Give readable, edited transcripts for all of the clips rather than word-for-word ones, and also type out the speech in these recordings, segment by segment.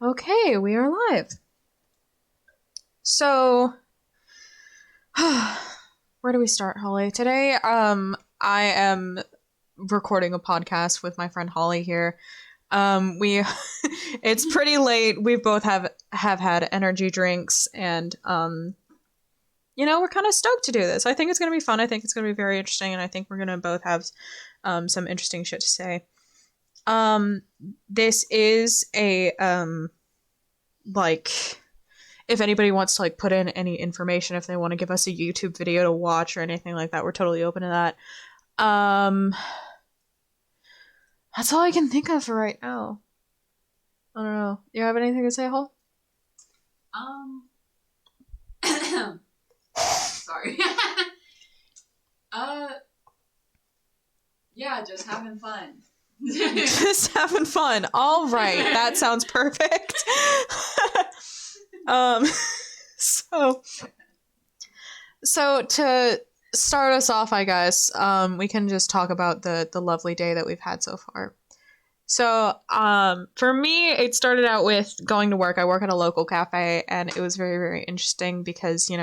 Okay, we are live. So, where do we start, Holly? Today, I am recording a podcast with my friend Holly here. We, it's pretty late. We both have had energy drinks, and we're kind of stoked to do this. I think it's gonna be fun. I think it's gonna be very interesting, and I think we're gonna both have some interesting shit to say. This is a if anybody wants to put in any information, if they want to give us a YouTube video to watch or anything like that, we're totally open to that. That's all I can think of for right now. I don't know. You have anything to say, Hall? Sorry. Yeah, just having fun. Just having fun. All right, that sounds perfect. So to start us off, I guess, we can just talk about the lovely day that we've had so far. So, for me, it started out with going to work. I work at a local cafe, and it was very, very interesting because, you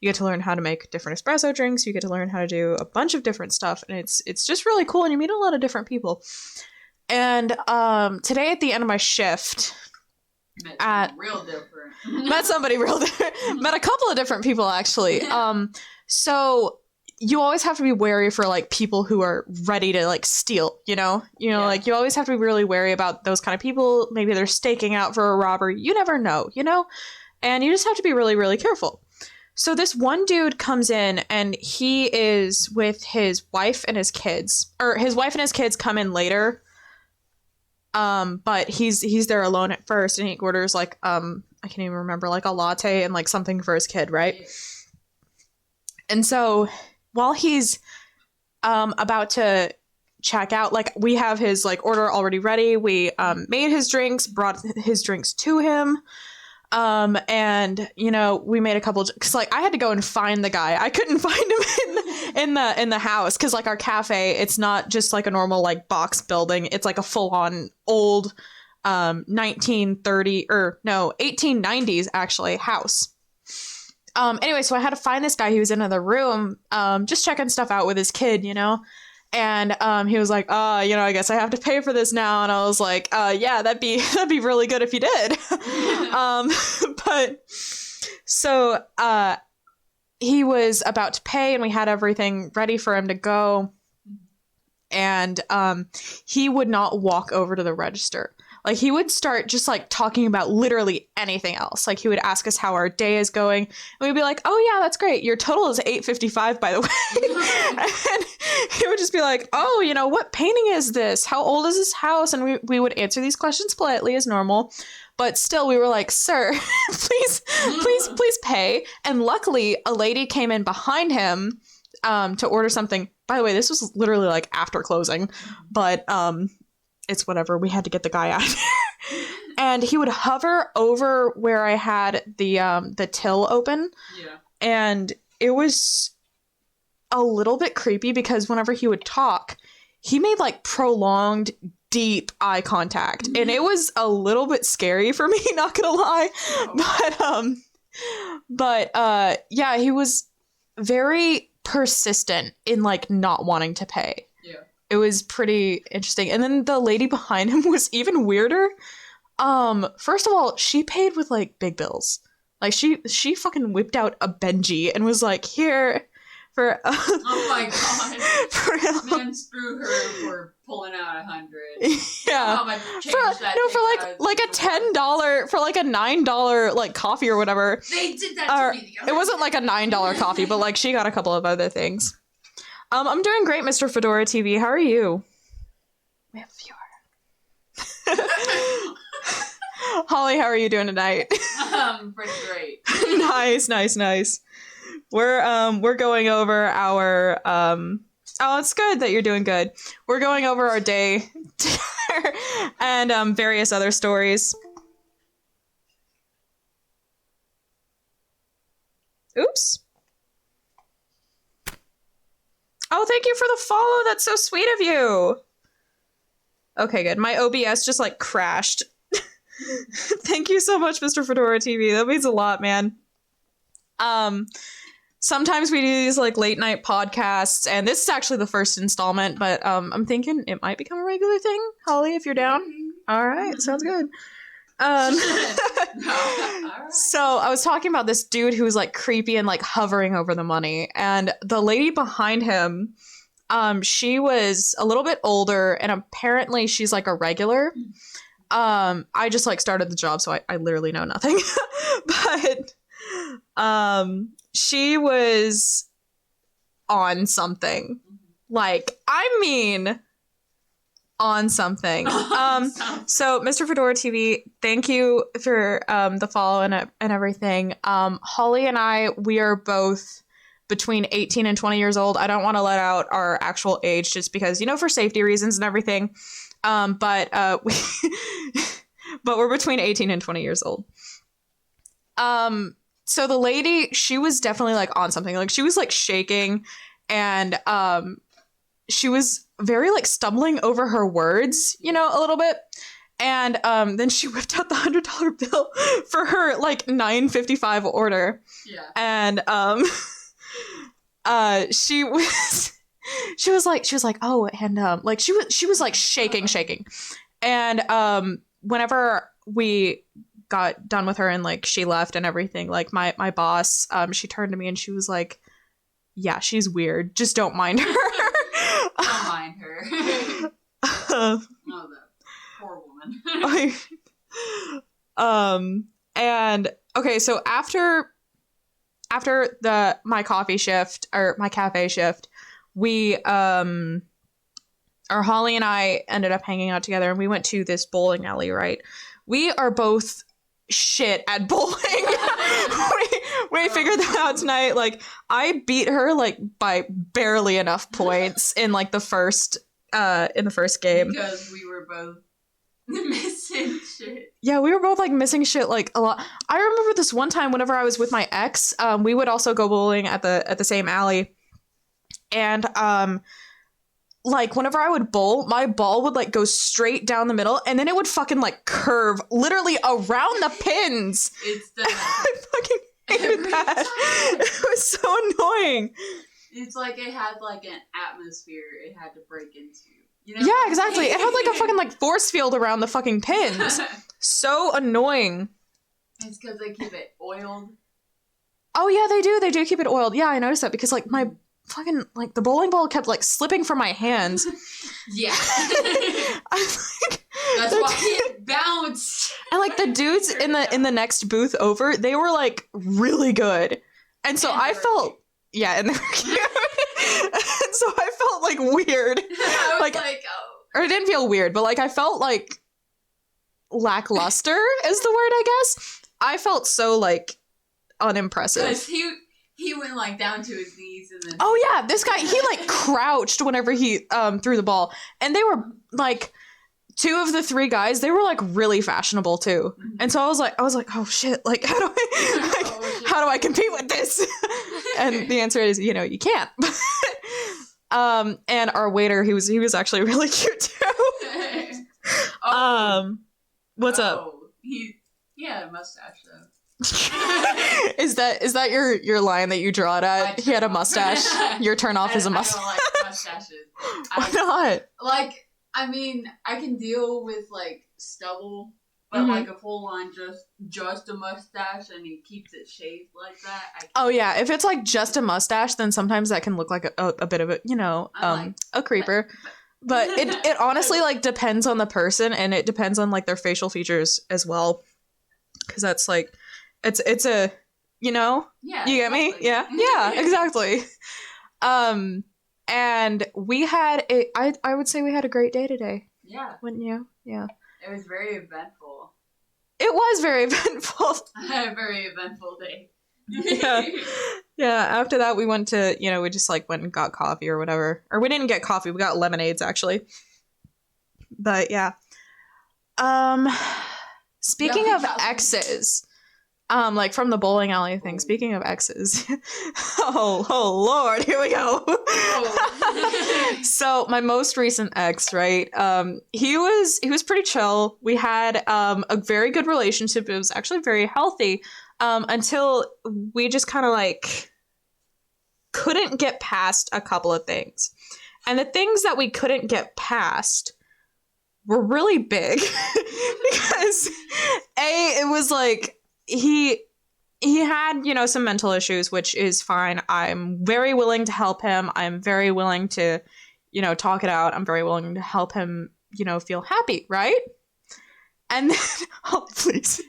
get to learn how to make different espresso drinks. You get to learn how to do a bunch of different stuff, and it's just really cool, and you meet a lot of different people. And today at the end of my shift, Met somebody real different. Met a couple of different people, actually. So you always have to be wary for people who are ready to steal, you always have to be really wary about those kind of people. Maybe they're staking out for a robbery. You never know, and you just have to be really, really careful. So this one dude comes in, and he is with his wife and his kids, or his wife and his kids come in later. But he's there alone at first, and he orders I can't even remember, a latte and something for his kid, right? Yeah. And so while he's about to check out, we have his order already ready. We made his drinks, brought his drinks to him. And we made a couple, because I had to go and find the guy. I couldn't find him in the house, because our cafe, it's not just a normal box building. It's a full-on old 1890s actually house. Anyway, so I had to find this guy. He was in another room, just checking stuff out with his kid, and he was like, I guess I have to pay for this now. And I was like, yeah, that'd be really good if you did. But so he was about to pay, and we had everything ready for him to go. And he would not walk over to the register. He would start just talking about literally anything else. He would ask us how our day is going, and we'd be like, "Oh yeah, that's great. Your total is $8.55, by the way." And he would just be like, "Oh, what painting is this? How old is this house?" And we would answer these questions politely as normal, but still we were like, "Sir, please pay." And luckily, a lady came in behind him to order something. By the way, this was literally after closing, but it's whatever. We had to get the guy out of there. And he would hover over where I had the till open. Yeah. And it was a little bit creepy, because whenever he would talk, he made prolonged, deep eye contact. And it was a little bit scary for me, not gonna lie. Oh. But yeah, he was very persistent in not wanting to pay. It was pretty interesting. And then the lady behind him was even weirder. First of all, she paid with big bills. She fucking whipped out a Benji and was like, "Here for oh my god." Man, screw her for pulling out 100. Yeah. How much change for that a $10 for a $9 coffee or whatever. They did that to me the other It wasn't a $9 coffee, but she got a couple of other things. I'm doing great, Mr. Fedora TV. How are you? We have a viewer. Holly, how are you doing tonight? Pretty great. Nice. We're going over our oh, it's good that you're doing good. We're going over our day together and various other stories. Oops. Oh, thank you for the follow. That's so sweet of you. Okay, good. My OBS just crashed. Thank you so much, Mr. Fedora TV. That means a lot, man. Sometimes we do these like late night podcasts, and this is actually the first installment, but I'm thinking it might become a regular thing. Holly, if you're down. All right, sounds good. So I was talking about this dude who was like creepy and like hovering over the money, and the lady behind him, she was a little bit older, and apparently she's like a regular. I just like started the job, so I literally know nothing. But she was on something. Like, I mean, on something. So Mr. Fedora TV, thank you for the follow and everything. Holly and I, we are both between 18 and 20 years old. I don't want to let out our actual age just because, for safety reasons and everything. But we're between 18 and 20 years old. So the lady, she was definitely like on something. Like she was like shaking, and she was very like stumbling over her words, a little bit. And then she whipped out the $100 bill for her like $9.55 order. Yeah. And she was like, oh, and like she was like shaking. And whenever we got done with her and like she left and everything, like my boss, she turned to me and she was like, yeah, she's weird, just don't mind her. Don't mind her. Oh, that poor woman. And okay, so after my coffee shift or my cafe shift, we Holly and I ended up hanging out together, and we went to this bowling alley, right? We are both shit at bowling. we figured that out tonight. Like, I beat her like by barely enough points in like the first game. Because we were both missing shit. Yeah, we were both like missing shit like a lot. I remember this one time whenever I was with my ex, we would also go bowling at the same alley. And like whenever I would bowl, my ball would like go straight down the middle, and then it would fucking like curve literally around the pins. It's the I fucking hated that. It was so annoying. It's like it had like an atmosphere it had to break into. Yeah, exactly. It had like a fucking like force field around the fucking pins. So annoying. It's because they keep it oiled. Oh yeah, they do. They do keep it oiled. Yeah, I noticed that because like my fucking like the bowling ball kept like slipping from my hands. Yeah. I'm like, that's why it bounced. And like the dudes in the next booth over, they were like really good. And so I felt cute. Yeah, and they were cute. And so I felt like weird. I was like, oh. Or it didn't feel weird, but like I felt like lackluster is the word, I guess. I felt so like unimpressive. Because he went like down to his knees and then. Oh yeah, this guy, he like crouched whenever he threw the ball, and they were like two of the three guys. They were like really fashionable too, and so I was like, oh shit, like how do I compete with this? And the answer is, you can't. And our waiter, he was actually really cute too. What's up? He had a mustache though. Is that your line that you draw it at? He had a mustache. Your turn off is a mustache. I don't like mustaches. Why not? Like, I mean, I can deal with like stubble, but like a full on just a mustache and he keeps it shaved like that. Oh yeah, if it's like just a mustache, then sometimes that can look like a bit of a creeper. But it honestly like depends on the person, and it depends on like their facial features as well, because that's like. It's a, Yeah. You get me? Yeah, exactly. And we had I would say we had a great day today. Yeah. Wouldn't you? Yeah. It was very eventful. It was very eventful. A very eventful day. Yeah. After that, we went to, we just like went and got coffee or whatever. Or we didn't get coffee. We got lemonades actually. But yeah. Speaking of exes. Like from the bowling alley thing. Speaking of exes. oh Lord, here we go. So my most recent ex, right? He was pretty chill. We had a very good relationship. It was actually very healthy. Until we just kind of like couldn't get past a couple of things. And the things that we couldn't get past were really big. Because it was like he had, you know, some mental issues, which is fine. I'm very willing to help him. I'm very willing to, you know, talk it out. I'm very willing to help him, you know, feel happy, right? And then, oh, please.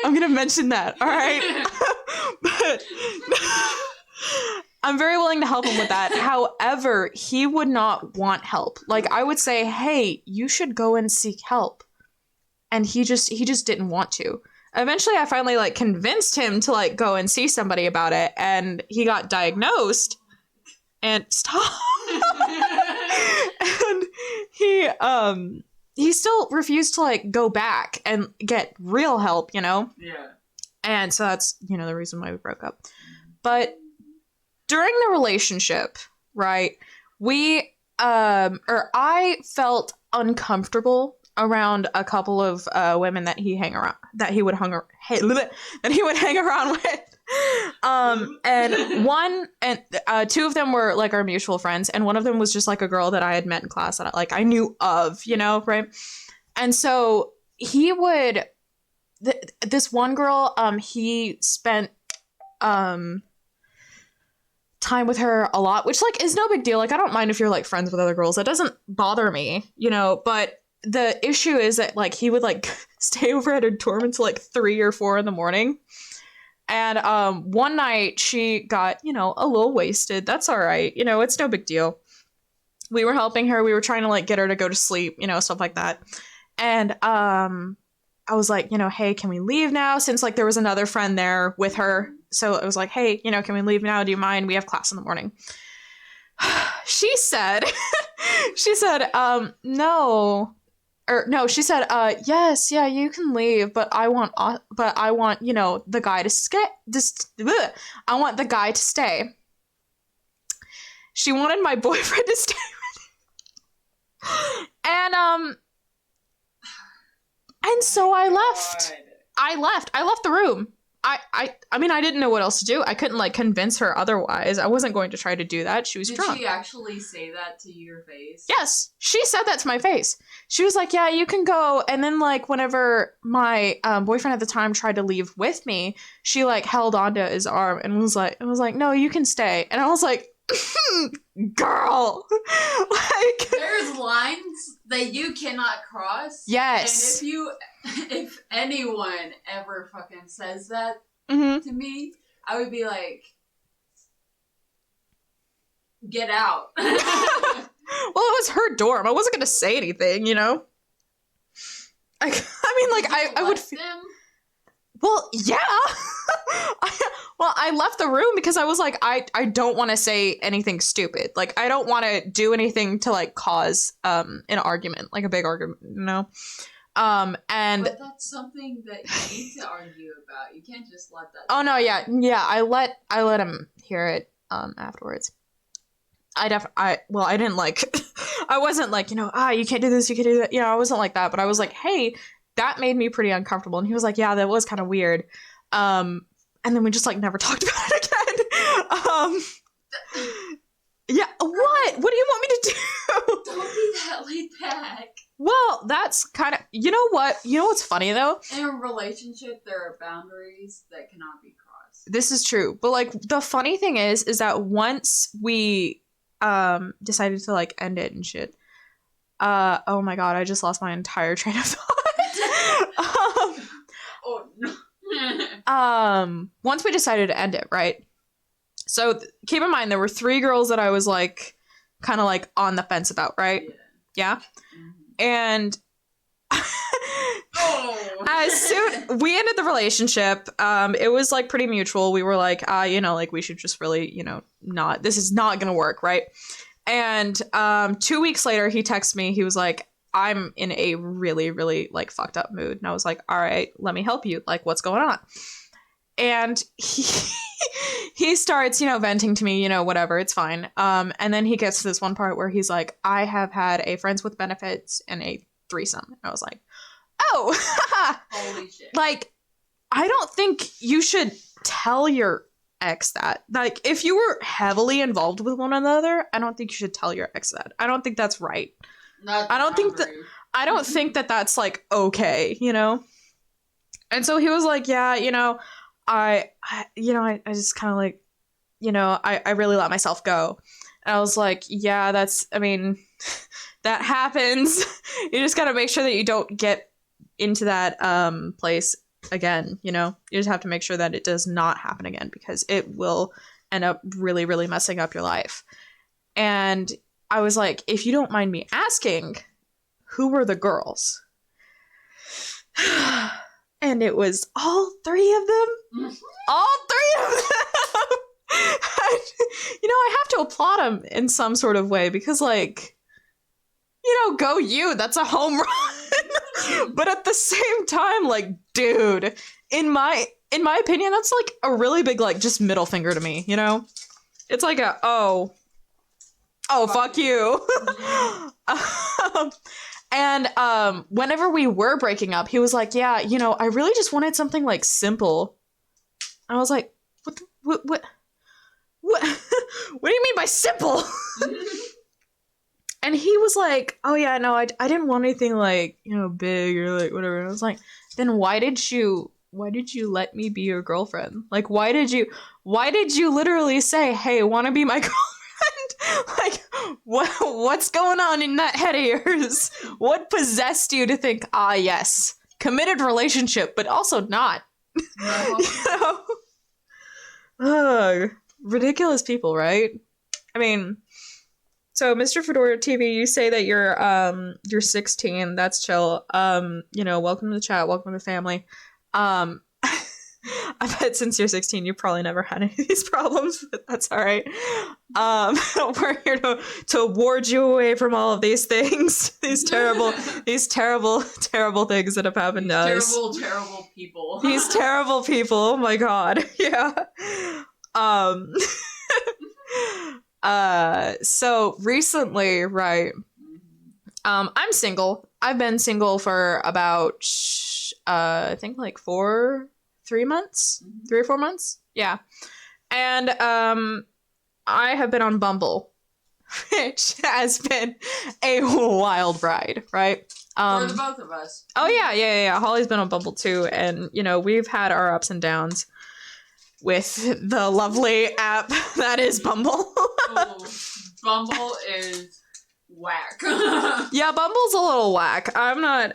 I'm going to mention that, all right? But I'm very willing to help him with that. However, he would not want help. Like, I would say, hey, you should go and seek help. And he just didn't want to. Eventually, I finally, like, convinced him to, like, go and see somebody about it. And he got diagnosed. And stop. And he still refused to, like, go back and get real help, you know? Yeah. And so that's, you know, the reason why we broke up. But during the relationship, right, I felt uncomfortable around a couple of women that he would hang around with. And two of them were like our mutual friends, and one of them was just like a girl that I had met in class that I knew of, you know, right? And so he would this one girl, he spent time with her a lot, which like is no big deal. Like, I don't mind if you're like friends with other girls. That doesn't bother me, you know, but the issue is that like he would like stay over at her dorm until like 3 or 4 in the morning. And one night she got, you know, a little wasted. That's all right. You know, it's no big deal. We were helping her. We were trying to like get her to go to sleep, you know, stuff like that. And I was like, you know, hey, can we leave now? Since like there was another friend there with her. So it was like, hey, you know, can we leave now? Do you mind? We have class in the morning. She said, no. Or no, she said, yes, yeah, you can leave, but I want, you know, the guy to I want the guy to stay. She wanted my boyfriend to stay with her. And so I left. I left the room. I mean, I didn't know what else to do. I couldn't like convince her otherwise. I wasn't going to try to do that. She was drunk. Did she actually say that to your face? Yes, she said that to my face. She was like, yeah, you can go. And then like whenever my boyfriend at the time tried to leave with me, she like held onto his arm and was like, no, you can stay. And I was like, girl, like there's lines that you cannot cross. Yes. And if anyone ever fucking says that mm-hmm. to me, I would be like, get out. Well, it was her dorm. I wasn't gonna say anything, you know. I mean, like I would. Them? Well, yeah. I left the room because I was like, I don't want to say anything stupid. Like, I don't want to do anything to like cause an argument, like a big argument, you know. But that's something that you need to argue about. You can't just let that. Oh no, yeah. I let him hear it afterwards. I didn't like. I wasn't like, you know, you can't do this, you can't do that. You know, I wasn't like that, but I was like, hey, that made me pretty uncomfortable. And he was like, yeah, that was kind of weird. And then we just like never talked about it again. Yeah, what? What do you want me to do? Don't be that laid back. Well, that's kind of, you know what? You know what's funny though? In a relationship, there are boundaries that cannot be crossed. This is true. But like the funny thing is that once we decided to like end it and shit, oh my god, I just lost my entire train of thought. Oh no. Once we decided to end it, right? So keep in mind there were 3 girls that I was like kind of like on the fence about, right? Yeah. Mm-hmm. And as soon we ended the relationship, it was like pretty mutual. We were like, you know, like we should just really, you know, this is not gonna work, right? And 2 weeks later, he texted me. He was like, I'm in a really, really like fucked up mood. And I was like, all right, let me help you. Like, what's going on? And he starts, venting to me, whatever, it's fine. And then he gets to this one part where he's like, I have had a friends with benefits and a threesome. And I was like, oh, Holy shit. like, I don't think you should tell your ex that. Like, if you were heavily involved with one another, I don't think you should tell your ex that. I don't think that's right. I don't think that that's like okay, And so he was like, yeah, I just kind of like, I really let myself go. And I was like, yeah, that happens. You just got to make sure that you don't get into that place again, You just have to make sure that it does not happen again, because it will end up really, really messing up your life. And I was like, if you don't mind me asking, who were the girls? And it was all three of them. All three of them. And, I have to applaud him in some sort of way, because, like, go you. That's a home run. But at the same time, like, dude, in my opinion, that's like a really big, like, just middle finger to me, It's like a, oh, fuck you. And whenever we were breaking up, he was like, yeah, I really just wanted something like simple. I was like, what do you mean by simple? And he was like, oh yeah, no, I didn't want anything like, big or like whatever. And I was like, then why did you let me be your girlfriend? Like, why did you literally say, hey, want to be my girlfriend? Like, what's going on in that head of yours? What possessed you to think, yes, committed relationship, but also not? Ridiculous people, right? I mean, so Mr. Fedora TV, you say that you're 16. That's chill. Welcome to the chat. Welcome to the family. I bet since you're 16, you probably never had any of these problems, but that's all right. We're here to ward you away from all of these things, these terrible, terrible things that have happened to us. Terrible people. These terrible people. Oh my god. Yeah. So recently, right? I'm single. I've been single for about, I think like 3 months, 3 or 4 months. Yeah. And, I have been on Bumble, which has been a wild ride, right? For the both of us. Oh yeah. Holly's been on Bumble too. And, we've had our ups and downs with the lovely app that is Bumble. Oh, Bumble is whack. Yeah, Bumble's a little whack. I'm not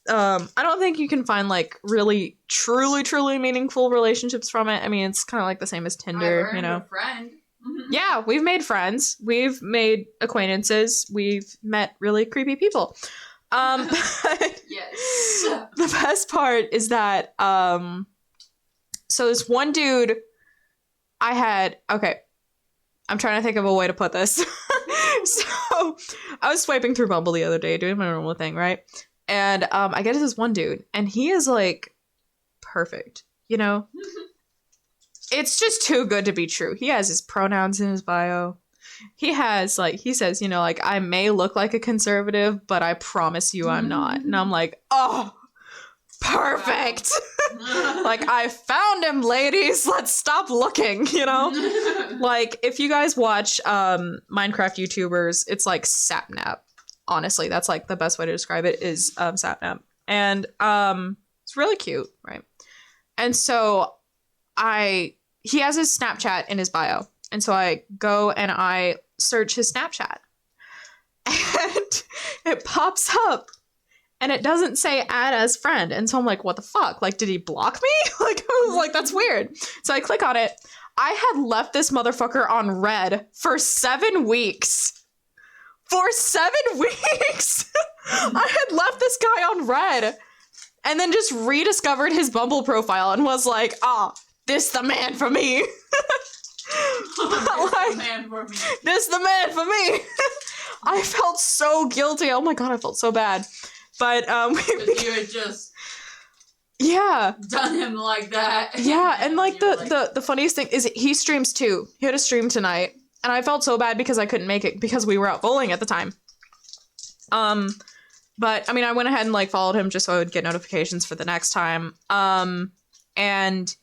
I don't think you can find like really truly meaningful relationships from it. I mean, it's kind of like the same as Tinder, A friend. Yeah, we've made friends. We've made acquaintances. We've met really creepy people. But Yes. the best part is that so this one dude okay, I'm trying to think of a way to put this. So I was swiping through Bumble the other day doing my normal thing, right? And I get to this one dude, and he is like perfect, It's just too good to be true. He has his pronouns in his bio. He has he says, I may look like a conservative, but I promise you I'm not. And I'm like, oh, perfect. Wow. I found him, ladies. Let's stop looking, If you guys watch Minecraft YouTubers, it's like Sapnap. Honestly, that's the best way to describe it is Sapnap. And it's really cute, right? And so he has his Snapchat in his bio. And so I go and I search his Snapchat. And it pops up. And it doesn't say add as friend. And so I'm like, what the fuck? Did he block me? I was like, that's weird. So I click on it. I had left this motherfucker on red for 7 weeks. For 7 weeks! I had left this guy on red. And then just rediscovered his Bumble profile and was like, this the man for me. The man for me. This the man for me. I felt so guilty. Oh my god, I felt so bad. But you had just Yeah. done him like that. Yeah, and like you're the funniest thing is he streams too. He had a stream tonight, and I felt so bad because I couldn't make it because we were out bowling at the time. But I mean, I went ahead and like followed him just so I would get notifications for the next time. And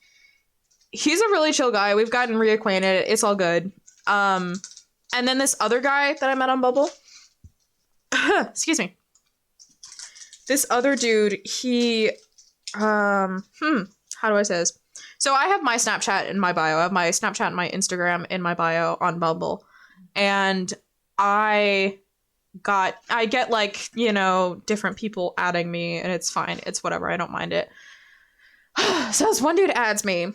he's a really chill guy. We've gotten reacquainted. It's all good. And then this other guy that I met on Bumble, excuse me. This other dude, he, how do I say this? So I have my Snapchat in my bio. I have my Snapchat and my Instagram in my bio on Bumble. And I get like, you know, different people adding me, and it's fine. It's whatever. I don't mind it. So this one dude adds me,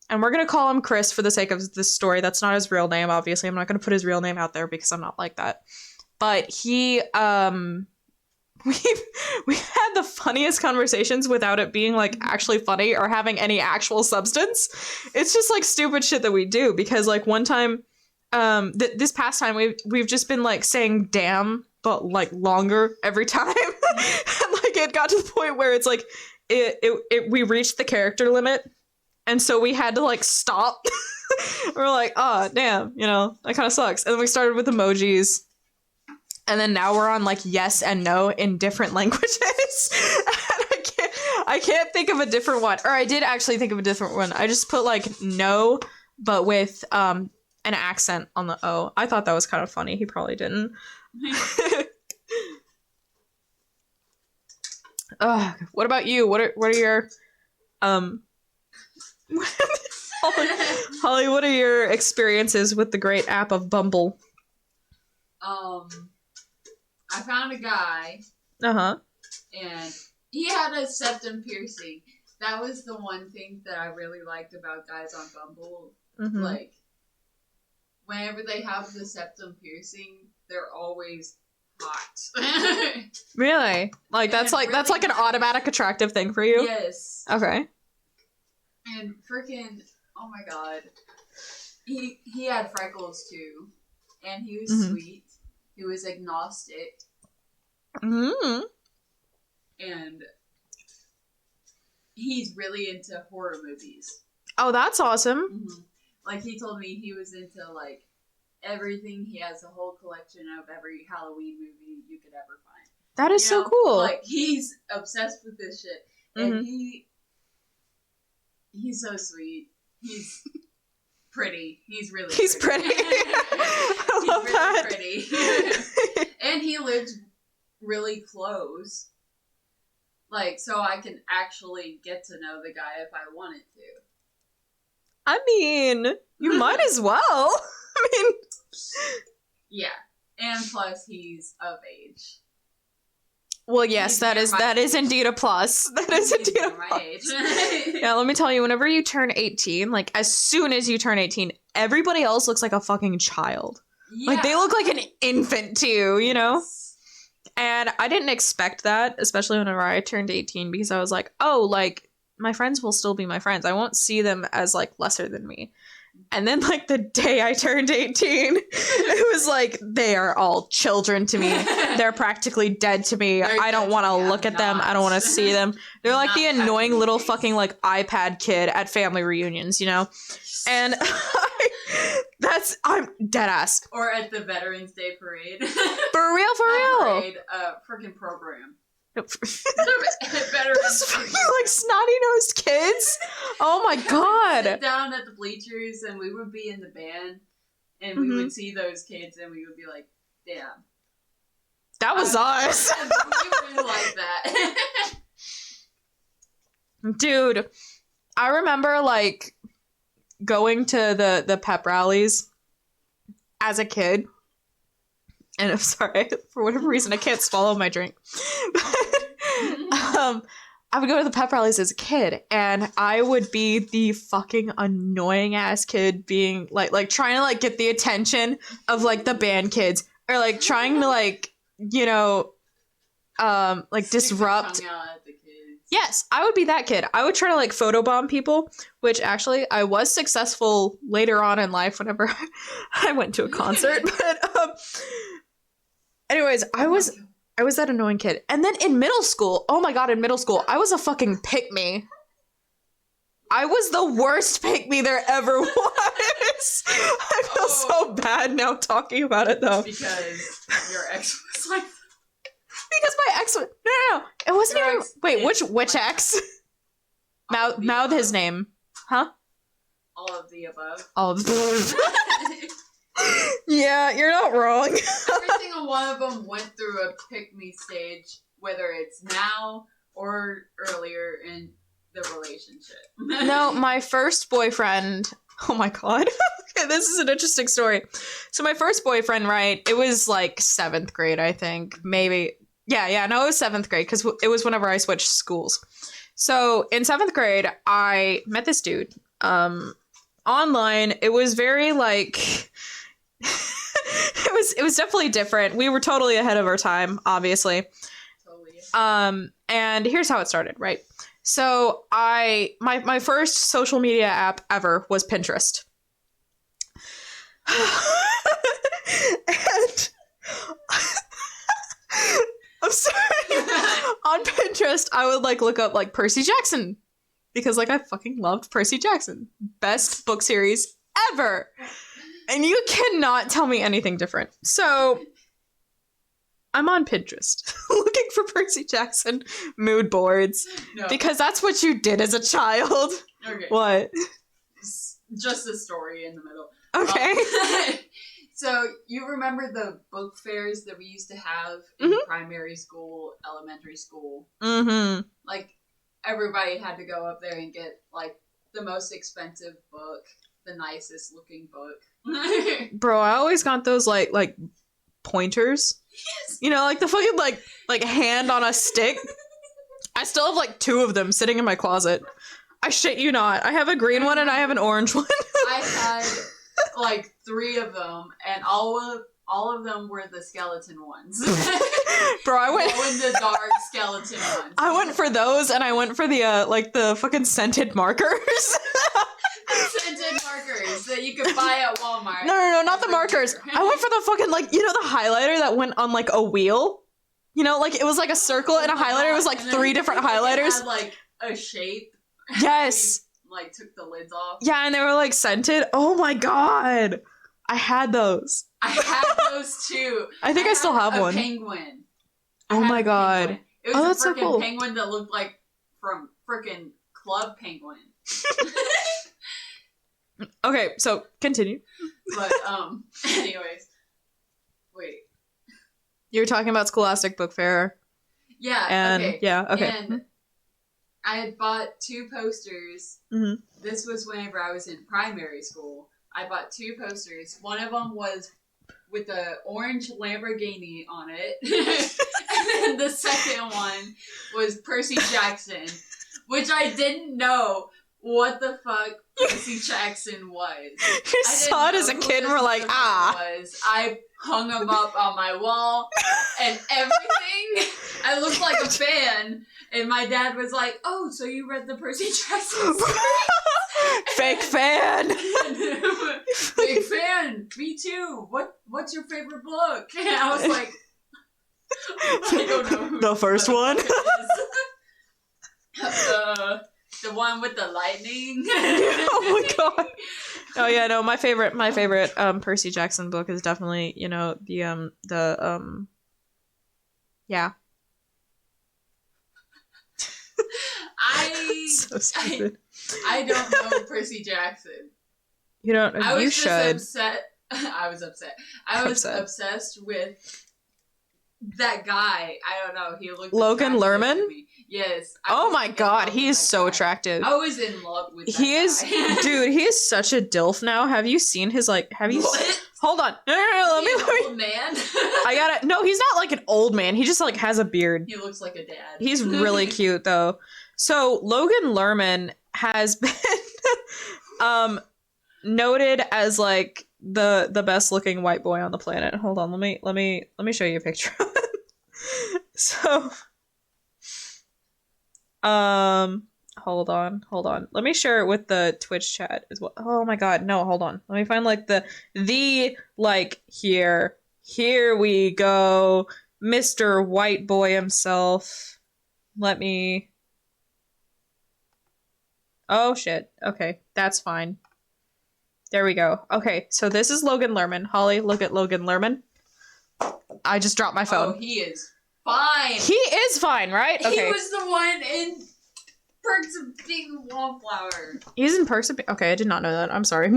and we're going to call him Chris for the sake of this story. That's not his real name, obviously. I'm not going to put his real name out there because I'm not like that. But he, we've had the funniest conversations without it being like actually funny or having any actual substance. It's just like stupid shit that we do because like one time, this past time we've just been like saying damn but like longer every time. And like it got to the point where it's like we reached the character limit, and so we had to like stop. We're like, oh damn, you know, that kind of sucks. And then we started with emojis, and then now we're on like yes and no in different languages. And I can't think of a different one. Or I did actually think of a different one. I just put like no but with an accent on the O. I thought that was kind of funny. He probably didn't. What about you? What are your Holly, what are your experiences with the great app of Bumble? I found a guy. Uh-huh. And he had a septum piercing. That was the one thing that I really liked about guys on Bumble. Mm-hmm. Like, whenever they have the septum piercing, they're always hot. Really? Like that's like an automatic attractive thing for you? Yes. Okay. And freaking, oh my god, he had freckles too, and he was sweet. He was agnostic. Mm-hmm. And he's really into horror movies. Oh, that's awesome. Mm-hmm. Like, he told me he was into, like, everything. He has a whole collection of every Halloween movie you could ever find. That is so cool. Like, he's obsessed with this shit. And he's so sweet. He's pretty. He's really pretty. I love that. Pretty. And he lives really close. Like, so I can actually get to know the guy if I wanted to. I mean, you might as well. I mean... Yeah. And plus, he's of age. Well, yes, that is indeed a plus. That is indeed a plus. Yeah, let me tell you, whenever you turn 18, like, as soon as you turn 18, everybody else looks like a fucking child. Yeah. Like, they look like an infant, too, you know? Yes. And I didn't expect that, especially whenever I turned 18, because I was like, oh, like, my friends will still be my friends. I won't see them as, like, lesser than me. And then, like, the day I turned 18, it was like, they are all children to me. They're practically dead to me. I don't want to look at them. I don't want to see them. They're like the annoying little fucking, like, iPad kid at family reunions, you know? And I'm dead ass. Or at the Veterans Day parade. For real, for real. Parade, freaking program. Those fucking like snotty-nosed kids. Oh my god. Sit down at the bleachers and we would be in the band and we would see those kids and we would be like, damn. That was us. We really like that. Dude, I remember like going to the pep rallies as a kid. And I'm sorry, for whatever reason, I can't swallow my drink. I would go to the pep rallies as a kid, and I would be the fucking annoying ass kid being like trying to like get the attention of like the band kids, or like trying to like, you know, like disrupt. Yes, I would be that kid. I would try to like photobomb people, which actually I was successful later on in life whenever I went to a concert. But anyways, I I was that annoying kid. And then in middle school, oh my god, in middle school, I was a fucking pick-me. I was the worst pick-me there ever was. I feel so bad now talking about it, though. Because your ex was like... Because my ex was... No. It wasn't even... Wait, which ex? Mouth his name. Huh? All of the above. All of the... Yeah, you're not wrong. Every single one of them went through a pick-me stage, whether it's now or earlier in the relationship. No, my first boyfriend... Oh my god. Okay, this is an interesting story. So my first boyfriend, right, it was like 7th grade, I think. Maybe. Yeah, no, it was 7th grade because it was whenever I switched schools. So in 7th grade, I met this dude online. It was very like... it was definitely different. We were totally ahead of our time, obviously. Totally. And here's how it started, right? So my first social media app ever was Pinterest. And I'm sorry. On Pinterest, I would like look up like Percy Jackson because like I fucking loved Percy Jackson. Best book series ever. And you cannot tell me anything different. So I'm on Pinterest looking for Percy Jackson mood boards because that's what you did as a child. Okay. What? Just a story in the middle. Okay. So you remember the book fairs that we used to have in primary school, elementary school? Mm-hmm. Like everybody had to go up there and get like the most expensive book, the nicest looking book. Bro, I always got those like pointers. Yes. You know, like the fucking like hand on a stick. I still have like 2 of them sitting in my closet. I shit you not. I have a green one and I have an orange one. I had like 3 of them, and all of them were the skeleton ones. Bro, I went glow in the dark skeleton ones. I went for those, and I went for the like the fucking scented markers. Scented markers that you could buy at Walmart. No, not the markers. I went for the fucking like, you know, the highlighter that went on like a wheel. You know, like it was like a circle and a highlighter. It was like 3 different highlighters. It had like a shape. Yes. Like took the lids off. Yeah, and they were like scented. Oh my god, I had those. I had those too. I think I still have a one. Penguin. Oh my god. It was that's a so freaking cool. penguin that looked like from freaking Club Penguin. Okay, so continue. But anyways, wait. You were talking about Scholastic Book Fair. Yeah. And okay. yeah, okay. And I had bought 2 posters. Mm-hmm. This was whenever I was in primary school. I bought 2 posters. One of them was with the orange Lamborghini on it. And then the second one was Percy Jackson, which I didn't know what the fuck Percy Jackson was. You saw it as a kid and were like, I hung them up on my wall and everything. I looked like a fan. And my dad was like, "Oh, so you read the Percy Jackson series?" Fake fan. Big fan. Me too. What's your favorite book? And I was like, I don't know. The first one. The one with the lightning. Oh my god. Oh yeah, no, my favorite Percy Jackson book is definitely, you know, the yeah. So stupid. I don't know Percy Jackson. You don't. I was you just should. upset. I was upset. I was obsessed with that guy. I don't know. He looked Logan Lerman. to me. Yes. Oh my god, he is so attractive. I was in love with that he is, guy. dude. He is such a dilf now. Have you seen his like? Have you? What? Hold on. No. Let me. Old man. I gotta. No, he's not like an old man. He just like has a beard. He looks like a dad. He's really cute though. So Logan Lerman has been noted as like the best looking white boy on the planet. Hold on, let me show you a picture of him. So hold on. Let me share it with the Twitch chat as well. Oh my god, no, hold on. Let me find like the like here we go. Mr. White Boy himself. Let me... Oh, shit. Okay, that's fine. There we go. Okay, so this is Logan Lerman. Holly, look at Logan Lerman. I just dropped my phone. Oh, he is fine. He is fine, right? Okay. He was the one in Perks of Being a Wallflower. He's in Perks of Being... Okay, I did not know that. I'm sorry.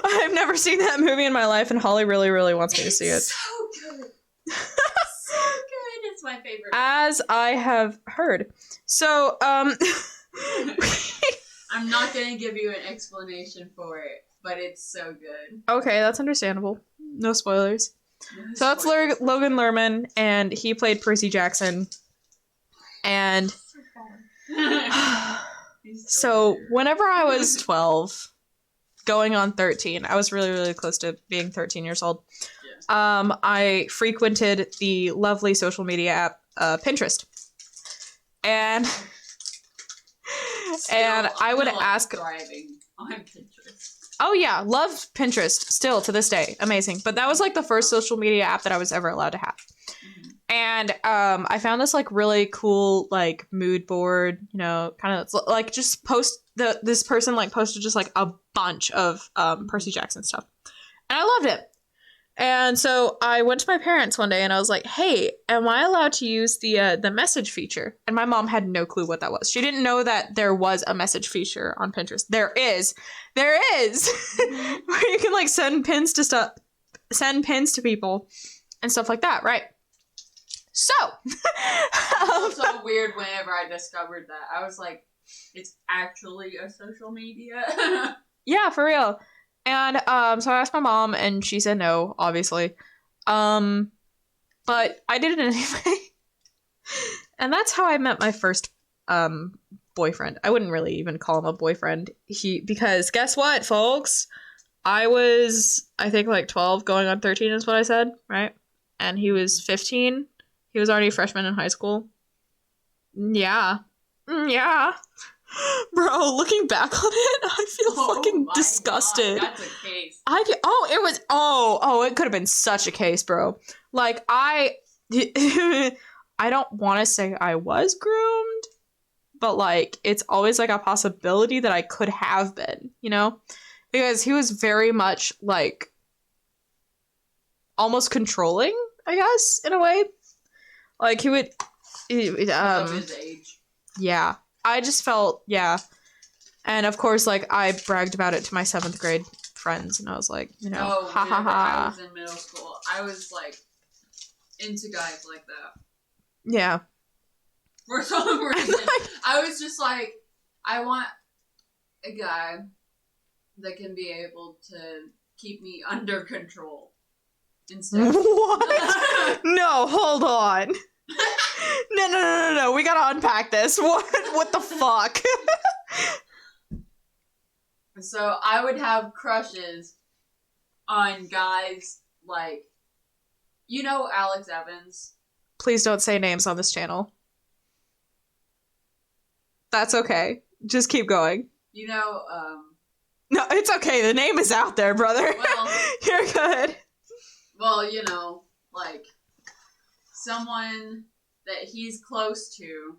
I've never seen that movie in my life, and Holly really, really wants me to see it. So good. So good. It's my favorite. As I have heard. So, I'm not going to give you an explanation for it, but it's so good. Okay, that's understandable. No spoilers. So that's Logan Lerman, and he played Percy Jackson. And so whenever I was 12, going on 13, I was really, really close to being 13 years old. Yeah. I frequented the lovely social media app Pinterest. And I would ask... Thriving on Pinterest. Oh yeah, love Pinterest still to this day. Amazing. But that was like the first social media app that I was ever allowed to have. Mm-hmm. And I found this like really cool like mood board, you know, kind of like just this person like posted just like a bunch of Percy Jackson stuff. And I loved it. And so I went to my parents one day and I was like, "Hey, am I allowed to use the message feature?" And my mom had no clue what that was. She didn't know that there was a message feature on Pinterest. There is, mm-hmm. Where you can like send pins to people and stuff like that, right? So it was so weird whenever I discovered that. I was like, it's actually a social media. Yeah, for real. And so I asked my mom, and she said no, obviously. But I did it anyway. And that's how I met my first boyfriend. I wouldn't really even call him a boyfriend. Because guess what, folks? I was, I think, like 12 going on 13 is what I said, right? And he was 15. He was already a freshman in high school. Yeah. Yeah. Bro, looking back on it, I feel fucking disgusted. God, that's a case. It could have been such a case, bro. Like, I don't want to say I was groomed, but, like, it's always, like, a possibility that I could have been, you know? Because he was very much, like, almost controlling, I guess, in a way. Like, he would... of his age. Yeah. I just felt, yeah. And of course, like, I bragged about it to my 7th grade friends, and I was like, you know, ha ha ha. I was in middle school, I was, like, into guys like that. Yeah. For some reason. I was just like, I want a guy that can be able to keep me under control. Instead. What? No, hold on. No. We gotta unpack this. What the fuck? So I would have crushes on guys like, you know, Alex Evans. Please don't say names on this channel. That's okay. Just keep going. You know, No, it's okay. The name is out there, brother. Well, you're good. Well, you know, like someone that he's close to.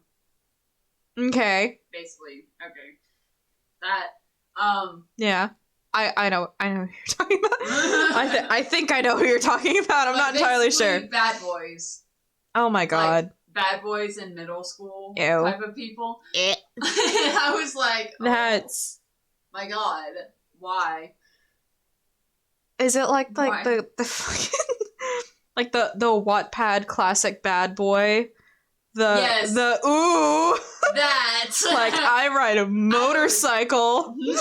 Okay. Basically. Okay. That, Yeah. I know who you're talking about. I think I know who you're talking about. I'm not entirely sure. Bad boys. Oh my god. Like, bad boys in middle school. Ew. Type of people. I was like, oh, that's... my god. Why? Is it like the fucking... like the Wattpad classic bad boy? Yes. The ooh. That's like I ride a motorcycle. And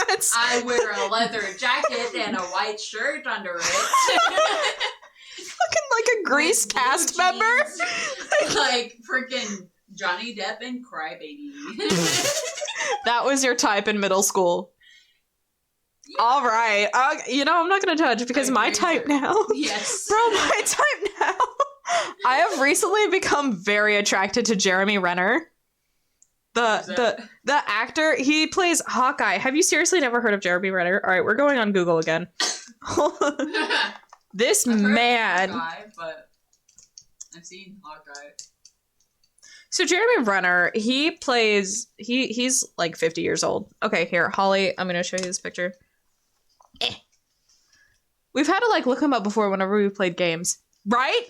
that's I wear a leather jacket and a white shirt under it. Fucking like a Grease cast member. Like freaking Johnny Depp and Crybaby. That was your type in middle school. Yeah. All right. You know, I'm not going to judge because my type now. Yes. Bro, my type now. I have recently become very attracted to Jeremy Renner. The actor, he plays Hawkeye. Have you seriously never heard of Jeremy Renner? All right, we're going on Google again. This man. Hawkeye, but... I've seen Hawkeye. So Jeremy Renner, he's like 50 years old. Okay, here, Holly, I'm gonna show you this picture. We've had to like look him up before whenever we played games. Right?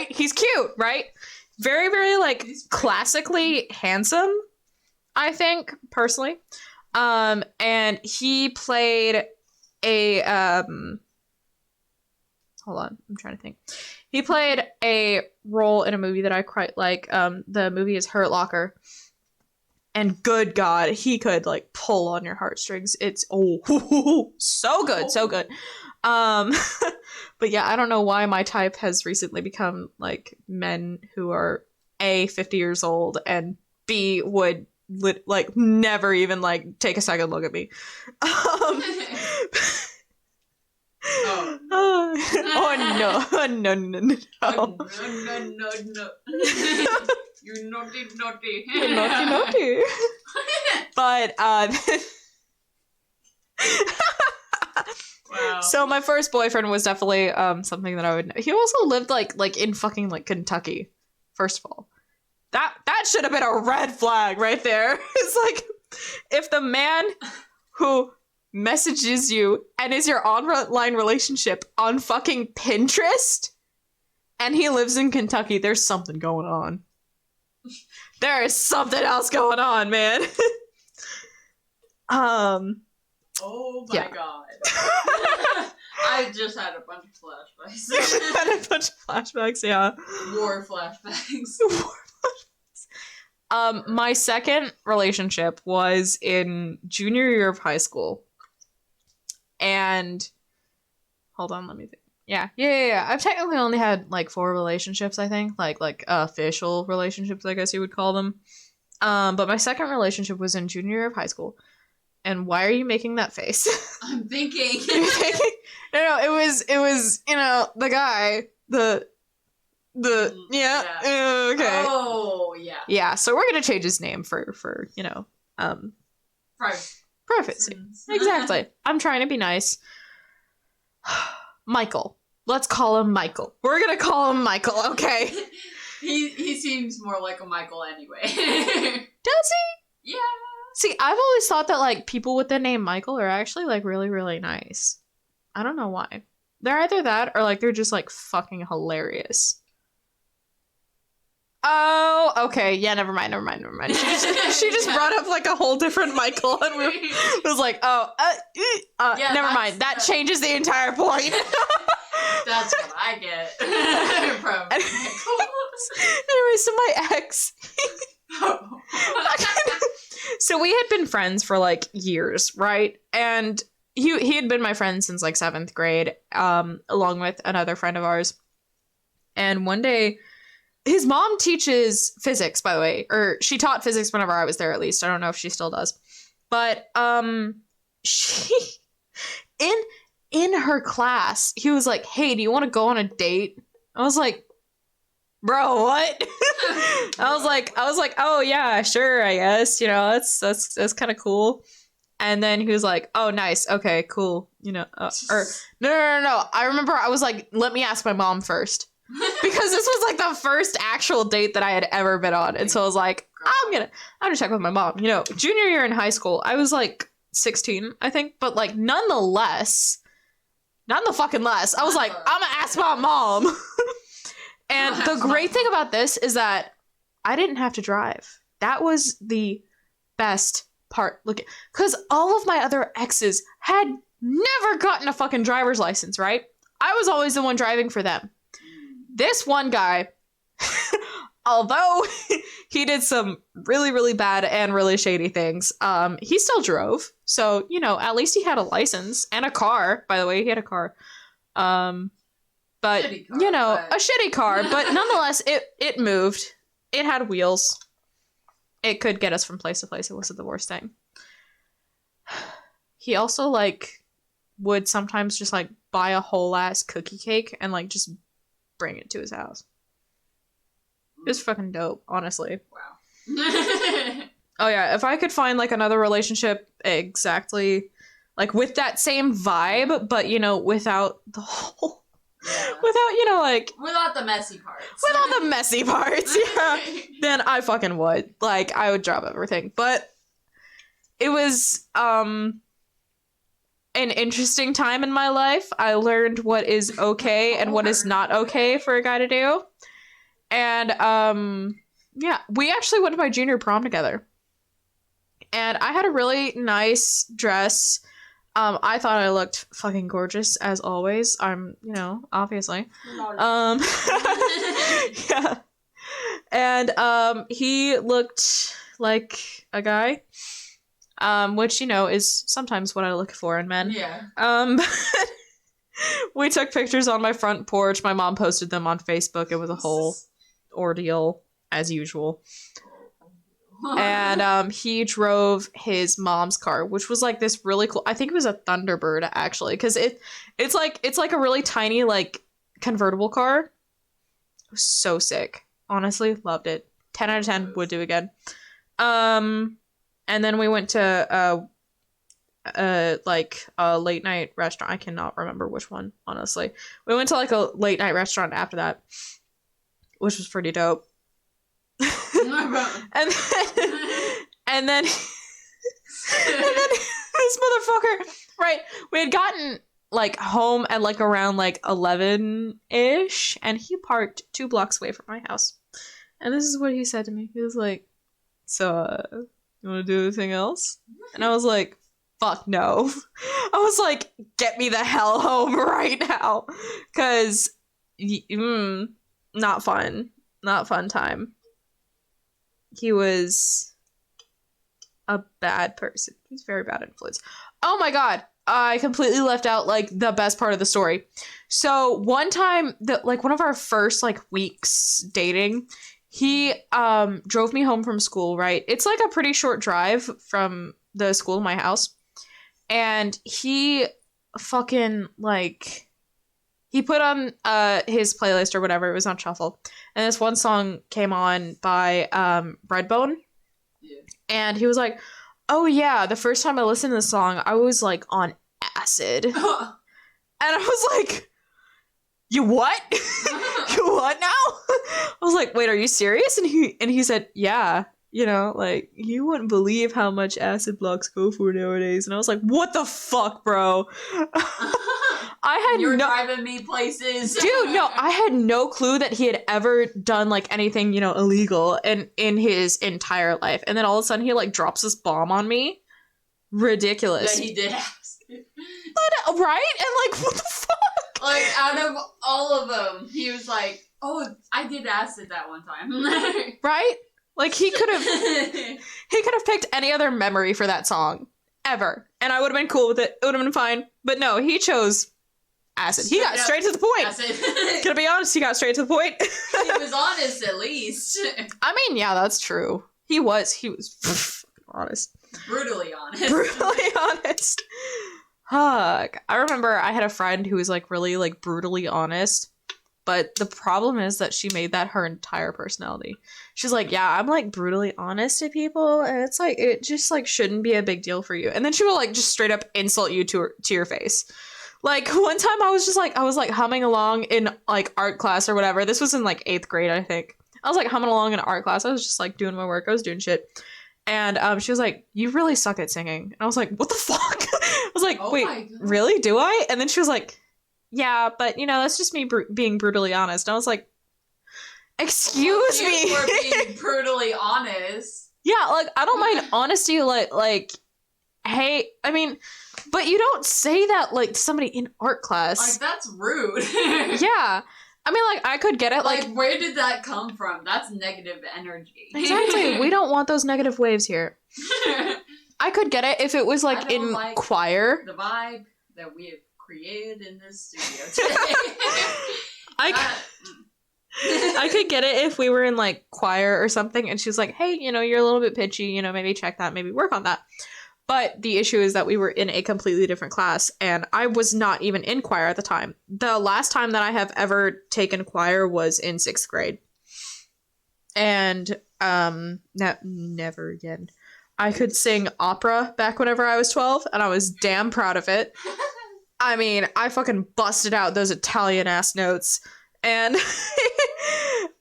He's cute, right? Very, very like classically handsome, I think, personally. And he played a hold on, I'm trying to think. He played a role in a movie that I quite like. The movie is Hurt Locker. And good God, he could like pull on your heartstrings. It's so good, so good. But yeah, I don't know why my type has recently become like men who are A, 50 years old, and B, would like never even like take a second look at me. Oh no. No. You naughty. Naughty. But wow. So my first boyfriend was definitely something that I would know. He also lived like in fucking like Kentucky. First of all, that should have been a red flag right there. It's like if the man who messages you and is your online relationship on fucking Pinterest and he lives in Kentucky, there's something going on. There is something else going on, man. Oh my yeah. God. I just had a bunch of flashbacks. Had a bunch of flashbacks, yeah. War flashbacks. My second relationship was in junior year of high school. And hold on, let me think. Yeah. I've technically only had like 4 relationships, I think. Like official relationships, I guess you would call them. But my second relationship was in junior year of high school. And why are you making that face? I'm thinking. No, it was, you know, the guy, the yeah. Okay. Oh, yeah. Yeah, so we're gonna change his name for you know, privacy. Exactly. I'm trying to be nice. Michael. Let's call him Michael. We're gonna call him Michael, okay? He seems more like a Michael anyway. Does he? Yeah. See, I've always thought that like people with the name Michael are actually like really, really nice. I don't know why. They're either that or like they're just like fucking hilarious. Oh, okay. Yeah, never mind. She just brought up like a whole different Michael and was like, yeah, never mind. That changes the entire point. That's what I get from Anyway, so my ex. So we had been friends for like years, right? And he had been my friend since like 7th grade, along with another friend of ours. And one day, his mom teaches physics, by the way, or she taught physics whenever I was there, at least. I don't know if she still does. But she in her class, he was like, "Hey, do you want to go on a date?" I was like, "Bro, what?" I was like, "Oh yeah, sure, I guess. You know, that's kind of cool." And then he was like, "Oh, nice. Okay, cool. You know, or no. I remember I was like, "Let me ask my mom first." Because this was like the first actual date that I had ever been on. And so I was like, I'm gonna check with my mom. You know, junior year in high school, I was like 16, I think. But like nonetheless, I was like, I'm gonna ask my mom. And the great thing about this is that I didn't have to drive. That was the best part. Look, because all of my other exes had never gotten a fucking driver's license, right? I was always the one driving for them. This one guy, although he did some really, really bad and really shady things, he still drove. So, you know, at least he had a license and a car. By the way, he had a car. But, you know, a shitty car. But nonetheless, it moved. It had wheels. It could get us from place to place. It wasn't the worst thing. He also, like, would sometimes just, like, buy a whole-ass cookie cake and, like, just bring it to his house. It was fucking dope, honestly. Wow. Oh yeah, if I could find like another relationship exactly like with that same vibe, but you know, without the whole Yeah. Without, like... Without the messy parts. Without the messy parts, yeah. Then I fucking would. Like, I would drop everything. But it was, an interesting time in my life. I learned what is okay and what is not okay for a guy to do. And, yeah, we actually went to my junior prom together. And I had a really nice dress. I thought I looked fucking gorgeous, as always. I'm, obviously. Yeah. And, he looked like a guy. Which, is sometimes what I look for in men. Yeah. We took pictures on my front porch. My mom posted them on Facebook. It was a whole ordeal, as usual. And he drove his mom's car, which was like this really cool. I think it was a Thunderbird, actually, because it's like a really tiny like convertible car. It was so sick. Honestly, loved it. 10 out of 10 would do again. And then we went to like a late night restaurant. I cannot remember which one, honestly. We went to like a late night restaurant after that, which was pretty dope. and then this motherfucker, right, we had gotten like home at like around like 11-ish, and he parked 2 blocks away from my house. And this is what he said to me. He was like, so you want to do anything else? And I was like, fuck no. I was like, get me the hell home right now, because not fun time. He was a bad person. He's very bad influence. Oh my god. I completely left out like the best part of the story. So one time, one of our first like weeks dating, he drove me home from school, right? It's like a pretty short drive from the school to my house. And he fucking like... He put on his playlist or whatever. It was on shuffle. And this one song came on by Redbone. Yeah. And he was like, oh yeah, the first time I listened to this song, I was like on acid. And I was like, you what? You what now? I was like, wait, are you serious? And he said, yeah. Like, you wouldn't believe how much acid blocks go for nowadays. And I was like, what the fuck, bro? You're driving me places. Dude, no, I had no clue that he had ever done, like, anything, illegal in his entire life. And then all of a sudden he, like, drops this bomb on me. Ridiculous. That he did acid. But, right? And, like, what the fuck? Like, out of all of them, he was like, oh, I did acid that one time. Right? Like, he could have picked any other memory for that song. Ever. And I would have been cool with it. It would have been fine. But no, he chose acid. He got straight to the point. Acid. Gonna be honest, he got straight to the point. He was honest, at least. I mean, yeah, that's true. He was honest. Brutally honest. Brutally honest. Fuck. I remember I had a friend who was, like, really, like, brutally honest. But the problem is that she made that her entire personality. She's like, yeah, I'm, like, brutally honest to people, and it's, like, it just, like, shouldn't be a big deal for you. And then she will, like, just straight up insult you to your face. Like, one time I was, like, humming along in, like, art class or whatever. This was in, like, 8th grade, I think. I was, like, humming along in art class. I was just, like, doing my work. I was doing shit. And she was like, you really suck at singing. And I was like, what the fuck? I was like, wait, really? Do I? And then she was like, yeah, but, that's just me being brutally honest. And I was like, excuse me. For being brutally honest. Yeah, like, I don't mind honesty, like, hey, I mean, but you don't say that, like, to somebody in art class. Like, that's rude. Yeah. I mean, like, I could get it, like... where did that come from? That's negative energy. Exactly. We don't want those negative waves here. I could get it if it was, like, in choir. The vibe that we have created in this studio today. I could get it if we were in, like, choir or something, and she was like, hey, you're a little bit pitchy, maybe check that, maybe work on that. But the issue is that we were in a completely different class, and I was not even in choir at the time. The last time that I have ever taken choir was in 6th grade. And, never again. I could sing opera back whenever I was 12, and I was damn proud of it. I mean, I fucking busted out those Italian ass notes. And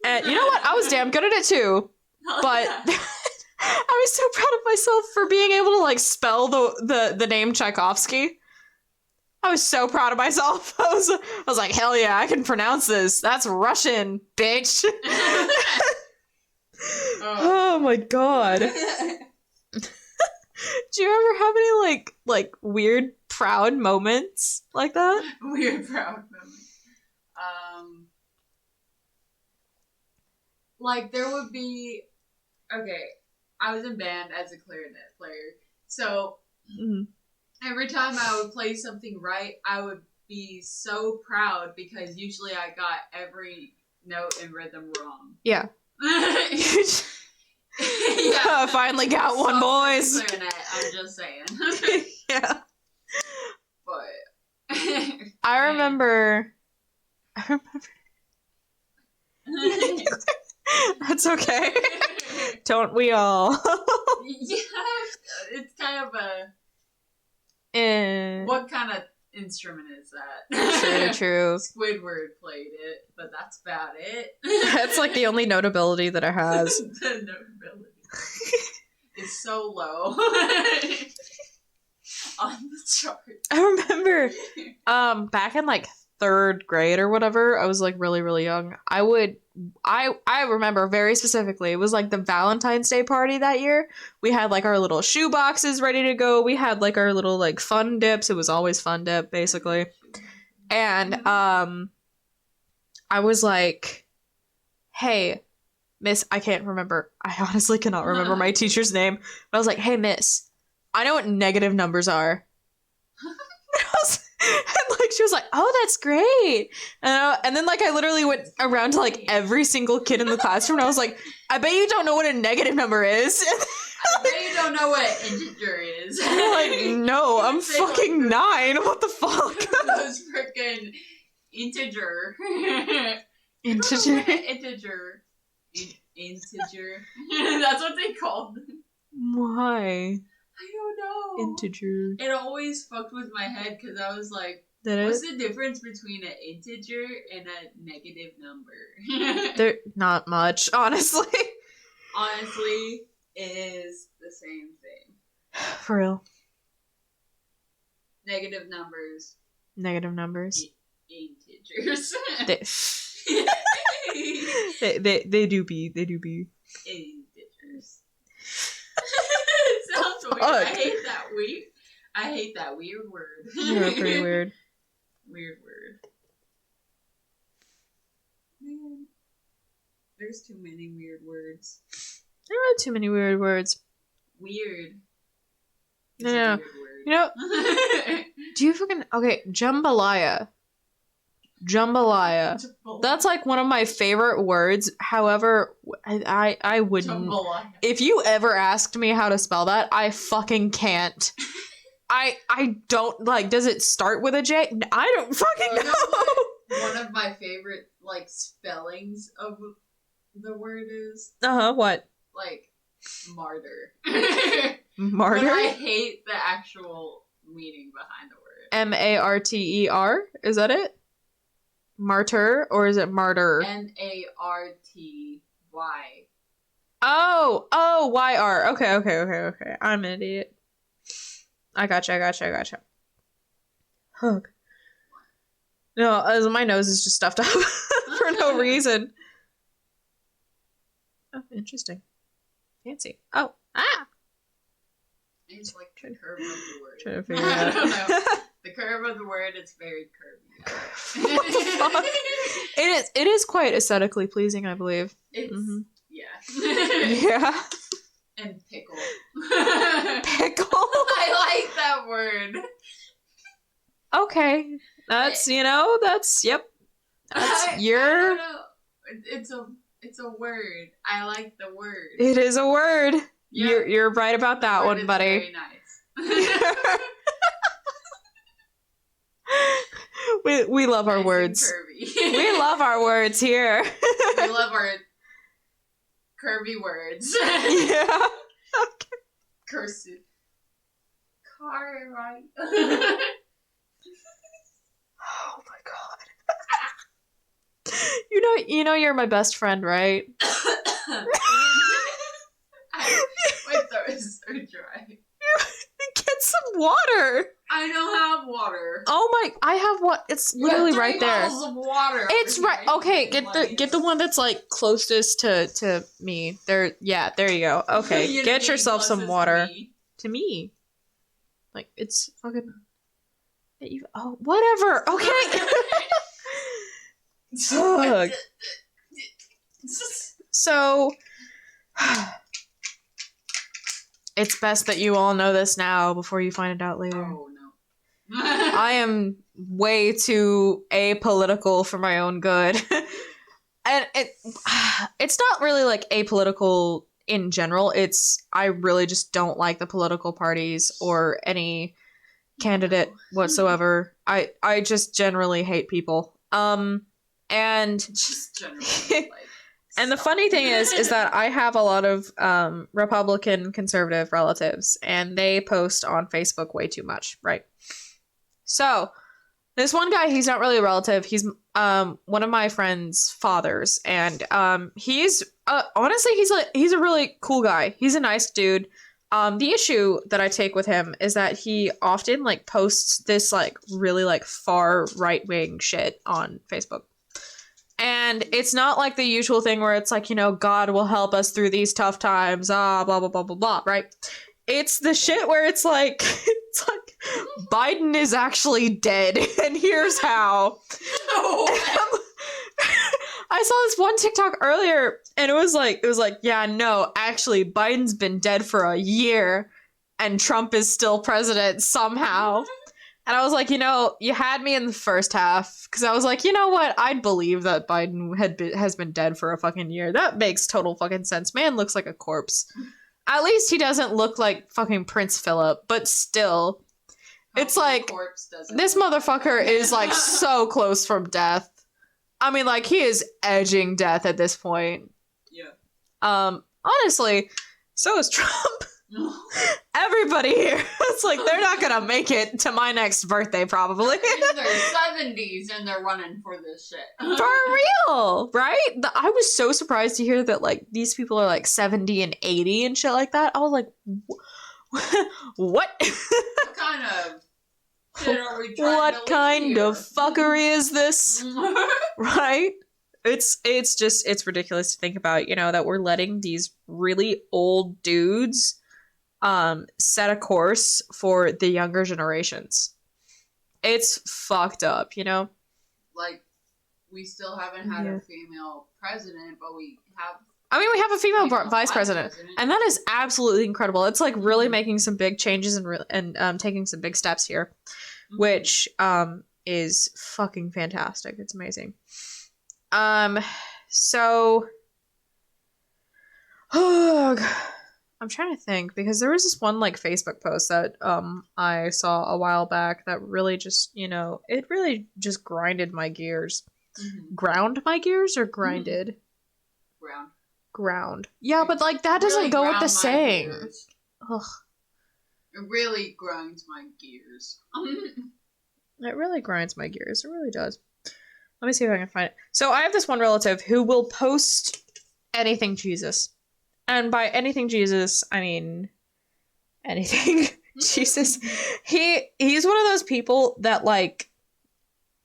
and you know what? I was damn good at it too. But I was so proud of myself for being able to like spell the name Tchaikovsky. I was so proud of myself. I was like, hell yeah, I can pronounce this. That's Russian, bitch. Oh my god. Do you ever have any like weird proud moments like that? Weird proud moments. Like there would be, okay, I was in band as a clarinet player, so every time I would play something right, I would be so proud because usually I got every note and rhythm wrong. Yeah. Yeah. Finally got one, boys. Clarinet, I'm just saying. Yeah. But I remember. That's okay. Don't we all? Yeah, it's kind of a. Eh. What kind of instrument is that? True. Squidward played it, but that's about it. That's like the only notability that it has. The notability is so low on the chart. I remember back in like 3rd grade or whatever, I was like really, really young. I remember very specifically, it was like the Valentine's Day party that year. We had like our little shoe boxes ready to go. We had like our little like fun dips. It was always fun dip, basically. And I was like, hey, miss, I can't remember. I honestly cannot remember my teacher's name. But I was like, hey, miss, I know what negative numbers are. And like she was like, oh, that's great. And then like I literally went around to like every single kid in the classroom and I was like, I bet you don't know what a negative number is. I bet you don't know what an integer is. I'm like, no, I'm fucking 9. What the fuck? Those freaking integer. Integer. Integer. Integer. That's what they called them. Why? I don't know. Integer. It always fucked with my head because I was like, Did what's it? the difference between an integer and a negative number? They're not much, honestly. Honestly, it is the same thing. For real. Negative numbers. Negative numbers. Integers. They do be. Integers. It sounds weird. I hate that weird. I hate that weird word. You're pretty weird. Weird word. Man, there's too many weird words. There are too many weird words. Weird. No, no. You know, do you fucking... Okay, jambalaya. Jambalaya. That's like one of my favorite words. However, I wouldn't. Jambalaya. If you ever asked me how to spell that, I fucking can't. I don't like. Does it start with a J? I don't fucking know. One of my favorite like spellings of the word is What? like martyr. Martyr. But I hate the actual meaning behind the word. Marter. Is that it? Martyr or is it martyr? Marty. Oh, YR. Okay. I'm an idiot. I gotcha. Hug. No, as my nose is just stuffed up for no reason. Oh, interesting. Fancy. Oh, It's like the curve of the word. Trying to figure it out. I don't know. The curve of the word, it's very curvy. What the fuck? It is quite aesthetically pleasing, I believe. It's, yeah. Yeah. And pickle. Pickle? I like that word. Okay. That's, yep. That's I don't know. It's a word. I like the word. It is a word. Yeah. You're right about that The word one, is buddy. Very nice. We love our Nice and words. curvy. We love our words here. We love our curvy words. Yeah. Cursive. Car, right? You know you're my best friend, right? My throat is so dry. Get some water. I don't have water. Oh my! I have what? It's literally You have 3 right there. bottles of water. It's right. Okay, get the one that's like closest to me. There, yeah, there you go. Okay, You get need yourself some closest water. me. To me, like it's fucking. Oh, whatever. Okay. Ugh. So, it's best that you all know this now before you find it out later. Oh no. I am way too apolitical for my own good. And it's not really like apolitical in general. I really just don't like the political parties or any candidate whatsoever. I just generally hate people. And Just generally like. and the funny thing is that I have a lot of Republican conservative relatives, and they post on Facebook way too much, right? So this one guy, he's not really a relative. He's one of my friend's fathers, and he's honestly he's a really cool guy. He's a nice dude. The issue that I take with him is that he often like posts this like really like far right wing shit on Facebook. And it's not like the usual thing where it's like, God will help us through these tough times, blah, blah, blah, blah, blah, right? It's the shit where it's like Biden is actually dead, and here's how. I saw this one TikTok earlier, and it was like, yeah, no, actually, Biden's been dead for a year, and Trump is still president somehow. And I was like, you had me in the first half, because I was like, you know what? I'd believe that Biden has been dead for a fucking year. That makes total fucking sense. Man looks like a corpse. At least he doesn't look like fucking Prince Philip, but still. It's like, this motherfucker is like so close from death. I mean, like, he is edging death at this point. Yeah. Honestly, so is Trump. Everybody here, it's like they're not gonna make it to my next birthday, probably. In their 70s and they're running for this shit. For real, right? I was so surprised to hear that like these people are like 70 and 80 and shit like that. I was like, what? What kind of shit are we trying what to kind here? of fuckery is this? Right? It's ridiculous to think about, that we're letting these really old dudes set a course for the younger generations. It's fucked up, Like, we still haven't had a female president, but we have. I mean, we have a female vice president, and that is absolutely incredible. It's like really making some big changes and taking some big steps here, which is fucking fantastic. It's amazing. So, I'm trying to think, because there was this one like Facebook post that I saw a while back that really just, it really just grinded my gears. Ground my gears or grinded? Ground. Yeah, but like that doesn't really go with the ground my saying. gears. Ugh. It really grinds my gears. It really grinds my gears. It really does. Let me see if I can find it. So I have this one relative who will post anything Jesus. And by anything Jesus, I mean anything Jesus. He's one of those people that like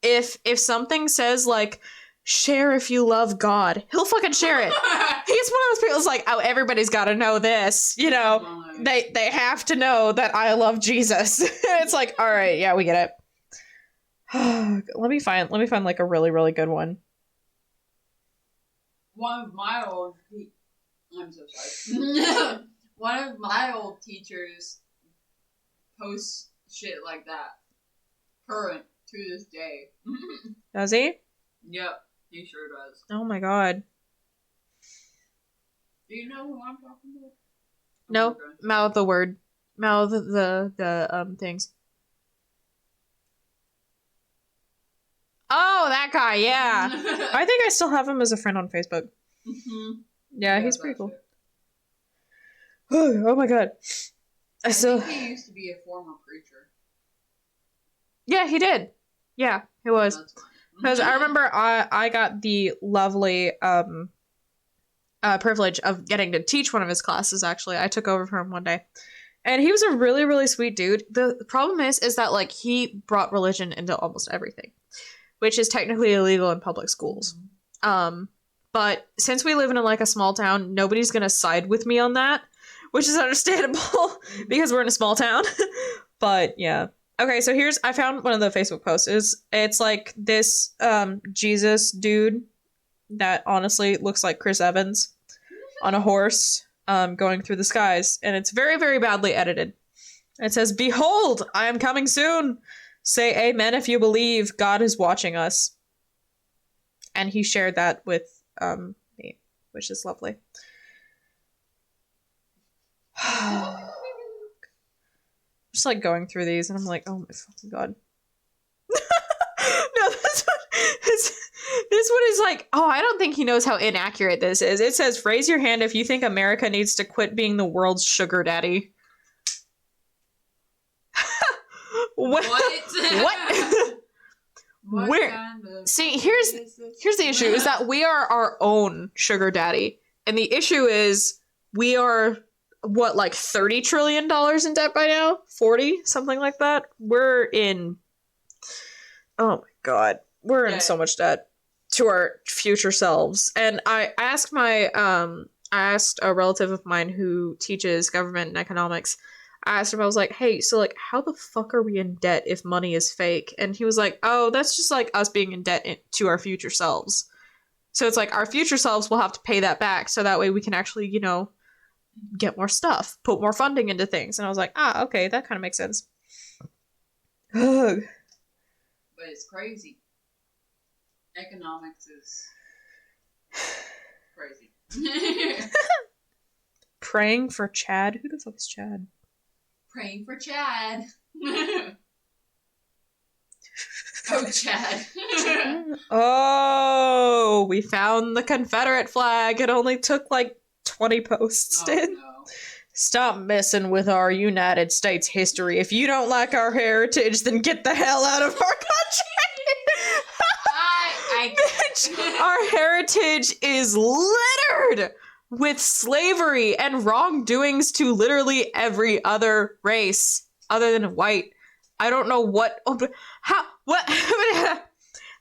if something says like share if you love God, he'll fucking share it. He's one of those people that's like, oh, everybody's got to know this, they have to know that I love Jesus. It's like, all right, yeah, we get it. Let me find like a really, really good one. One of my old I'm so sorry. One of my old teachers posts shit like that. Current to this day. Does he? Yep, he sure does. Oh my god. Do you know who I'm talking about? No, mouth the word. Mouth the things. Oh, that guy, yeah. I think I still have him as a friend on Facebook. Yeah, he's pretty cool. Oh my god. I think he used to be a former preacher. Yeah, he did. Yeah, he was. Because I remember I got the lovely privilege of getting to teach one of his classes, actually. I took over for him one day. And he was a really, really sweet dude. The problem is that, like, he brought religion into almost everything, which is technically illegal in public schools. But since we live in, like, a small town, nobody's gonna side with me on that, which is understandable because we're in a small town. But, yeah. Okay, so I found one of the Facebook posts. It's like this Jesus dude that honestly looks like Chris Evans on a horse going through the skies. And it's very, very badly edited. It says, "Behold, I am coming soon. Say amen if you believe. God is watching us." And he shared that with me, which is lovely. Just like going through these, and I'm like, oh my fucking god. No, this one is like, oh, I don't think he knows how inaccurate this is. It says, "Raise your hand if you think America needs to quit being the world's sugar daddy." What? What? Where? See, here's the issue: is that we are our own sugar daddy, and the issue is we are what, like $30 trillion in debt by now? 40, something like that. We're in. Oh my god, we're in so much debt to our future selves. And I asked I asked a relative of mine who teaches government and economics. I asked him, I was like, hey, so, like, how the fuck are we in debt if money is fake? And he was like, oh, that's just, like, us being in debt to our future selves. So it's like our future selves will have to pay that back so that way we can actually, you know, get more stuff, put more funding into things. And I was like, okay, that kind of makes sense. Ugh. But it's crazy. Economics is crazy. Praying for Chad? Who the fuck is Chad? Praying for Chad. Oh, Chad. Oh, we found the Confederate flag. It only took like 20 posts. Oh, no. Stop messing with our United States history. If you don't like our heritage, then get the hell out of our country. Bitch, our heritage is littered with slavery and wrongdoings to literally every other race other than white. I don't know what.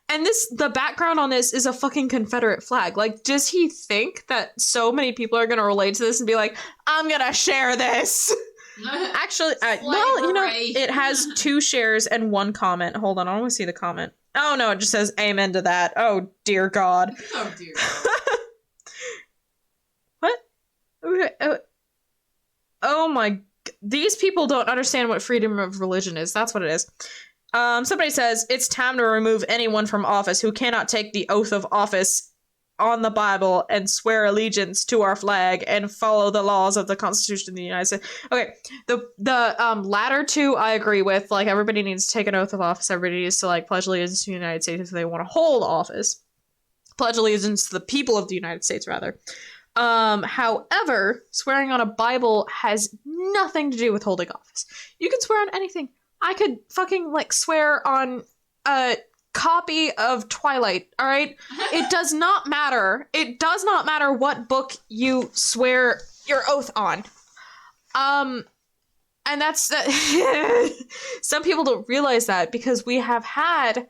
And the background on this is a fucking Confederate flag. Like, does he think that so many people are going to relate to this and be like, I'm going to share this? Actually, well, you know, it has 2 shares and 1 comment. Hold on, I want to see the comment. Oh, no, it just says amen to that. Oh, dear God. Oh, dear God. What? Oh, my... These people don't understand what freedom of religion is. That's what it is. Somebody says, it's time to remove anyone from office who cannot take the oath of office on the Bible and swear allegiance to our flag and follow the laws of the Constitution of the United States. Okay, the latter 2 I agree with. Like, everybody needs to take an oath of office. Everybody needs to, like, pledge allegiance to the United States if they want to hold office. Pledge allegiance to the people of the United States, rather. However, swearing on a Bible has nothing to do with holding office. You can swear on anything. I could fucking, like, swear on a copy of Twilight, alright? It does not matter. It does not matter what book you swear your oath on. And that's... some people don't realize that because we have had,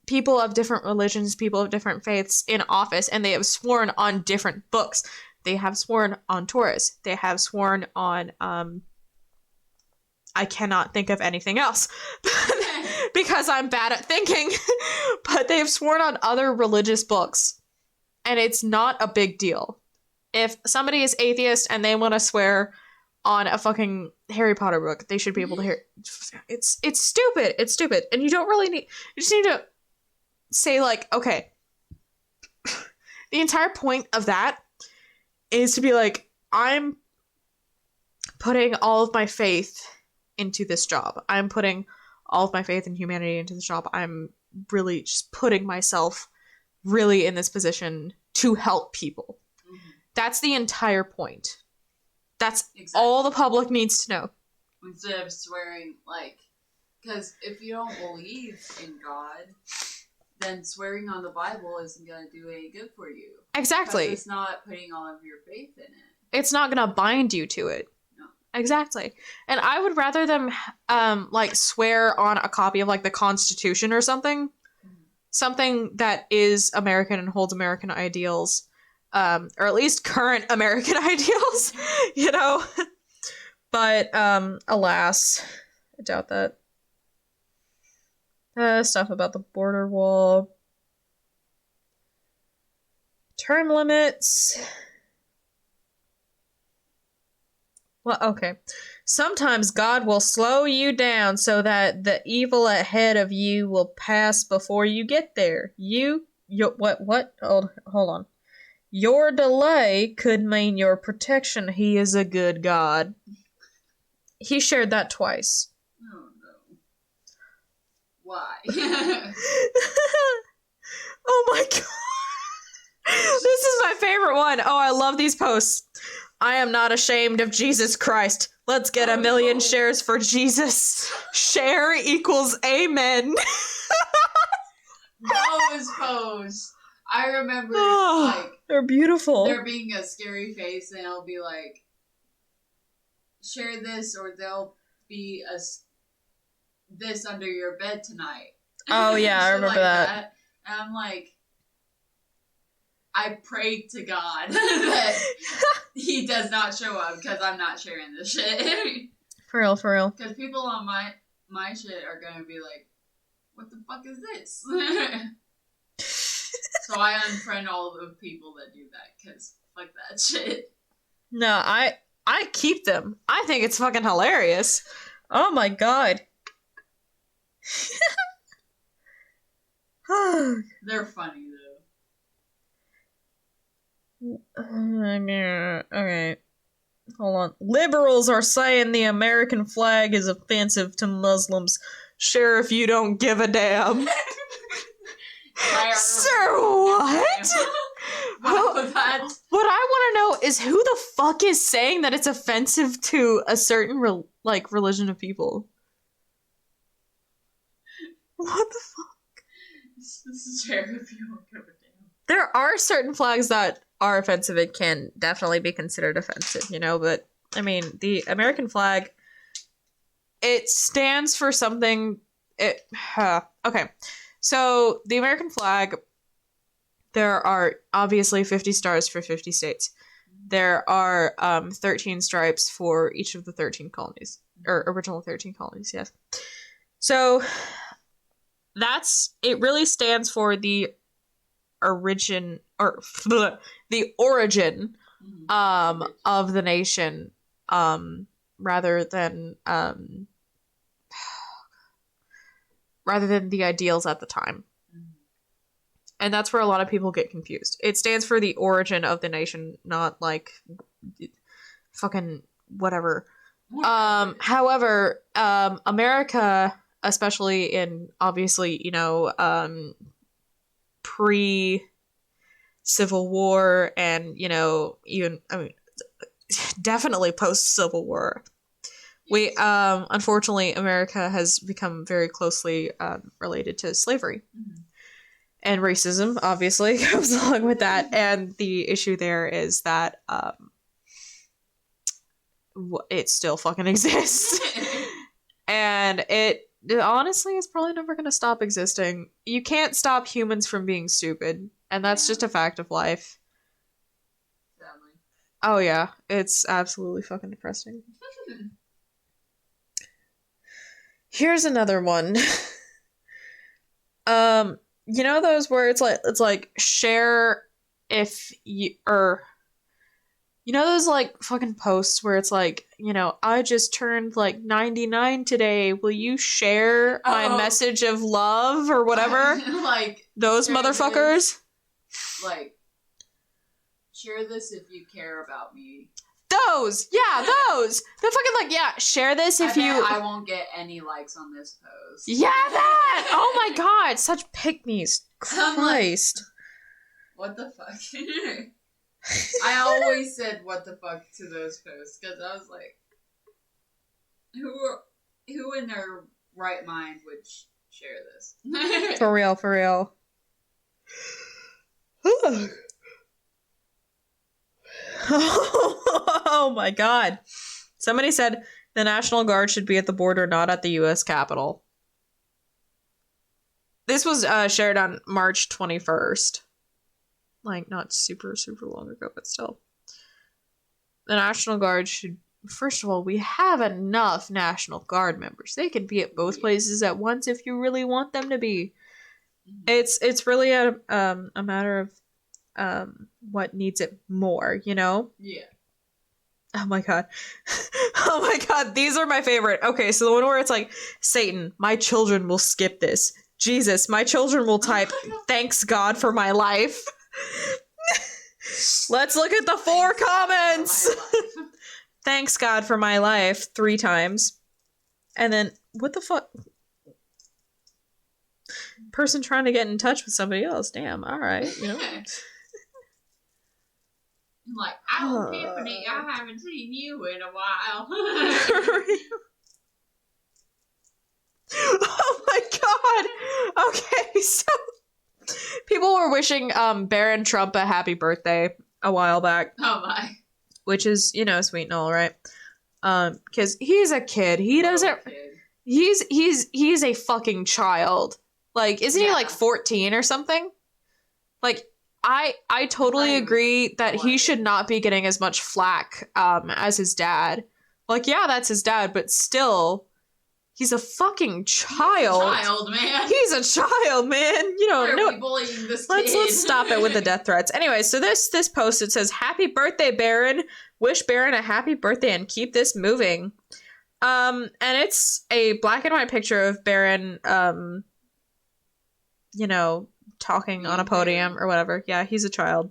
people of different religions, people of different faiths in office, and they have sworn on different books. They have sworn on Taurus. They have sworn on, I cannot think of anything else because I'm bad at thinking, but they have sworn on other religious books, and it's not a big deal. If somebody is atheist and they want to swear on a fucking Harry Potter book, they should be able to hear. It's stupid. It's stupid. And you don't really need, you just need to say, like, okay, the entire point of that is to be like, I'm putting all of my faith into this job. I'm putting all of my faith in humanity into this job. I'm really just putting myself really in this position to help people. Mm-hmm. That's the entire point. That's exactly all the public needs to know. Instead of swearing, like, Because if you don't believe in God, then swearing on the Bible isn't going to do any good for you. Exactly. Because it's not putting all of your faith in it. It's not going to bind you to it. No. Exactly. And I would rather them, like, swear on a copy of, like, the Constitution or something. Mm-hmm. Something that is American and holds American ideals. Or at least current American ideals, you know? But, alas, I doubt that. Stuff about the border wall. Term limits. Well, okay. Sometimes God will slow you down so that the evil ahead of you will pass before you get there. What? Hold on. Your delay could mean your protection. He is a good God. He shared that twice. Oh, no. Why? Oh my god. This is my favorite one. Oh, I love these posts. I am not ashamed of Jesus Christ. Let's get 1,000,000 shares for Jesus. Share equals amen. Those posts. I remember, like... They're beautiful. There being a scary face, and it'll be like, share this, or there'll be this under your bed tonight. Oh, yeah, I remember like that. And I'm like... I prayed to God that he does not show up because I'm not sharing this shit. For real. Because people on my shit are going to be like, what the fuck is this? So I unfriend all the people that do that because fuck that shit. No, I keep them. I think it's fucking hilarious. Oh my god. They're funny though. Okay. Hold on. Liberals are saying the American flag is offensive to Muslims. Sure, if you don't give a damn. Sir, what? What I want to know is who the fuck is saying that it's offensive to a certain religion of people? What the fuck? This is fair if you don't give a damn. There are certain flags that are offensive and can definitely be considered offensive, you know, but I mean, the American flag, it stands for something. Okay. So the American flag, there are obviously 50 stars for 50 states. There are 13 stripes for each of the 13 colonies, or original 13 colonies, yes. So it really stands for the origin of the nation, rather than the ideals at the time. And that's where a lot of people get confused. It stands for the origin of the nation, not like fucking whatever. However, America, especially in obviously, you know, pre-Civil War and, you know, even, I mean, definitely post-Civil War. We, unfortunately, America has become very closely related to slavery. Mm-hmm. And racism, obviously, goes along with that. And the issue there is that it still fucking exists. And it honestly is probably never going to stop existing. You can't stop humans from being stupid. And that's just a fact of life. Sadly. Oh, yeah. It's absolutely fucking depressing. Here's another one. You know those where it's like share if you, or you know those like fucking posts where it's like, you know, I just turned like 99 today. Will you share my message of love or whatever? Like those motherfuckers. Like share this if you care about me. Those! Yeah, those! They're fucking like, yeah, share this if you... I won't get any likes on this post. Yeah, that! Oh my god, such pick-me's. Christ. Like, what the fuck? I always said what the fuck to those posts, because I was like, who in their right mind would share this. For real, for real. Oh my god. Somebody said the National Guard should be at the border, not at the U.S. Capitol. This was shared on March 21st. Like, not super, super long ago, but still. The National Guard should... First of all, we have enough National Guard members. They can be at both places at once if you really want them to be. It's really a matter of what needs it more, you know? Yeah. Oh my god. Oh my god, these are my favorite. Okay, so the one where it's like, Satan, my children will skip this. Jesus, my children will type, thanks God for my life. Let's look at the 4 comments. Thanks God for my life 3 times. And then, what the fuck? Person trying to get in touch with somebody else. Damn, alright, you know. Like, oh, Tiffany, I haven't seen you in a while. Oh my god! Okay, so people were wishing Barron Trump a happy birthday a while back. Oh my. Which is, you know, sweet and all, right? Because he's a kid. He doesn't... He's a fucking child. Like, isn't he like 14 or something? Like, I totally agree that he should not be getting as much flack as his dad. Like, yeah, that's his dad, but still, he's a fucking child. He's a child, man. He's a child, man. You know, Why are we bullying this kid? Let's stop it with the death threats. Anyway, so this post, it says, "Happy birthday, Baron. Wish Baron a happy birthday and keep this moving." And it's a black and white picture of Baron, you know, talking on a podium or whatever. Yeah, he's a child.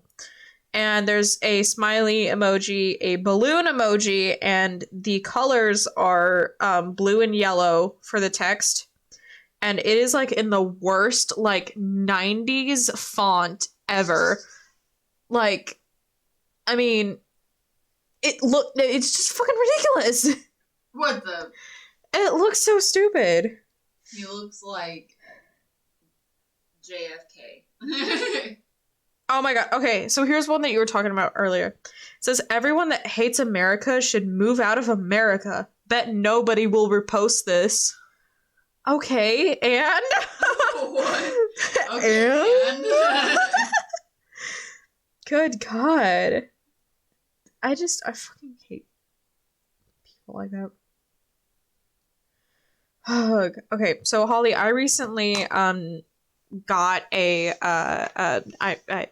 And there's a smiley emoji, a balloon emoji, and the colors are blue and yellow for the text. And it is like in the worst like 90s font ever. Like, I mean, it's just fucking ridiculous. What the? It looks so stupid. He looks like JFK. Oh my god. Okay, so here's one that you were talking about earlier. It says, everyone that hates America should move out of America. Bet nobody will repost this. Okay, and? What? Okay, and? Good god. I fucking hate people like that. Ugh. Okay, so Holly, I recently got I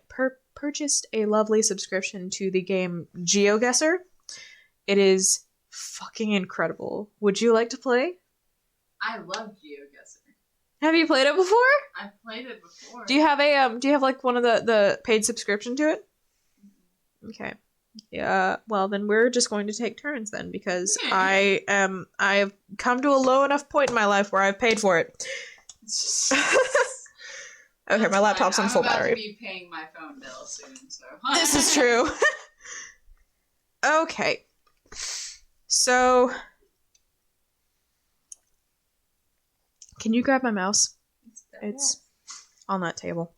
purchased a lovely subscription to the game GeoGuessr. It is fucking incredible. Would you like to play? I love GeoGuessr. Have you played it before? I've played it before. Do you have like one of the paid subscription to it? Okay. Yeah, well then we're just going to take turns then, because I've come to a low enough point in my life where I've paid for it. Okay, my laptop's on full battery. I'm about to be paying my phone bill soon, so. This is true. Okay. So, can you grab my mouse? It's on that table.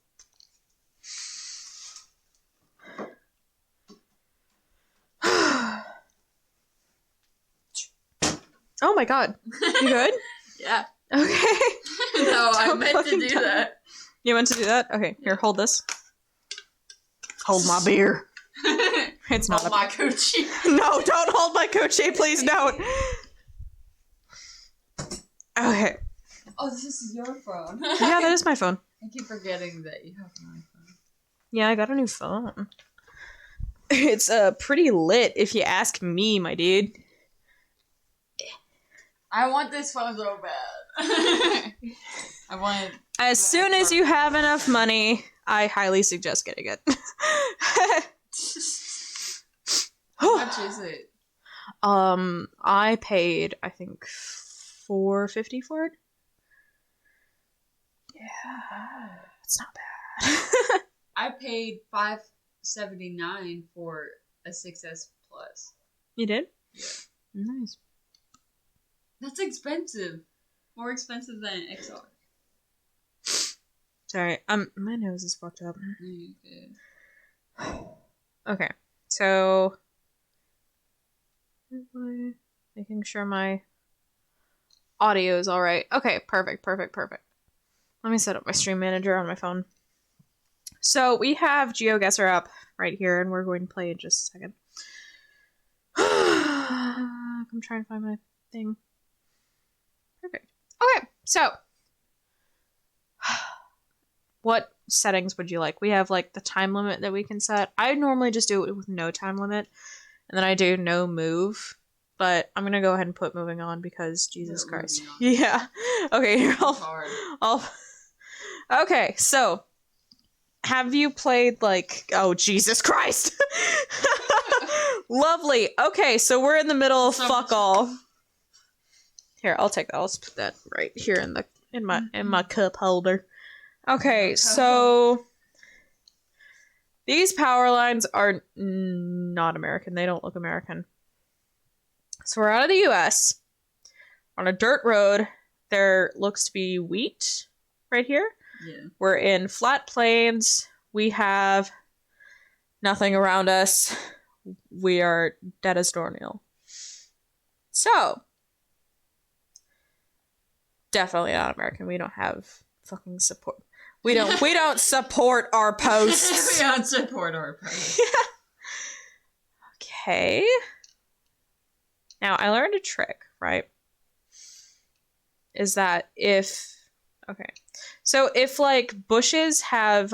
Oh my god. You good? Yeah. Okay. No, I meant to do that. You meant to do that? Okay, here, hold this. Hold my beer. It's not hold my coochie. No, don't hold my coochie, please don't. Okay. Oh, this is your phone. Yeah, that is my phone. I keep forgetting that you have my phone. Yeah, I got a new phone. It's pretty lit, if you ask me, my dude. I want this phone so bad. I want it. As soon as you have enough money, I highly suggest getting it. How much is it? I paid, I think, $4.50 for it. Yeah, it's not bad. I paid $5.79 for a 6S Plus. You did? Yeah. Nice. That's expensive. More expensive than an XR. Sorry, my nose is fucked up. Okay. Okay, so making sure my audio is all right. Okay, perfect. Let me set up my stream manager on my phone. So we have GeoGuessr up right here, and we're going to play in just a second. I'm trying to find my thing. Perfect. Okay, so what settings would you like? We have like the time limit that we can set. I normally just do it with no time limit, and then I do no move. But I'm gonna go ahead and put moving on because Jesus Christ. Yeah. Okay. Here, Okay. So, have you played like? Oh Jesus Christ! Lovely. Okay, so we're in the middle of fuck all. Here, I'll take that. I'll just put that right here in my cup holder. Okay, so these power lines are not American. They don't look American. So we're out of the US on a dirt road. There looks to be wheat right here. Yeah. We're in flat plains. We have nothing around us. We are dead as doornail. So, definitely not American. We don't have fucking support. We don't support our posts. We don't support our posts. Yeah. Okay. Now, I learned a trick, right? Is that if like bushes have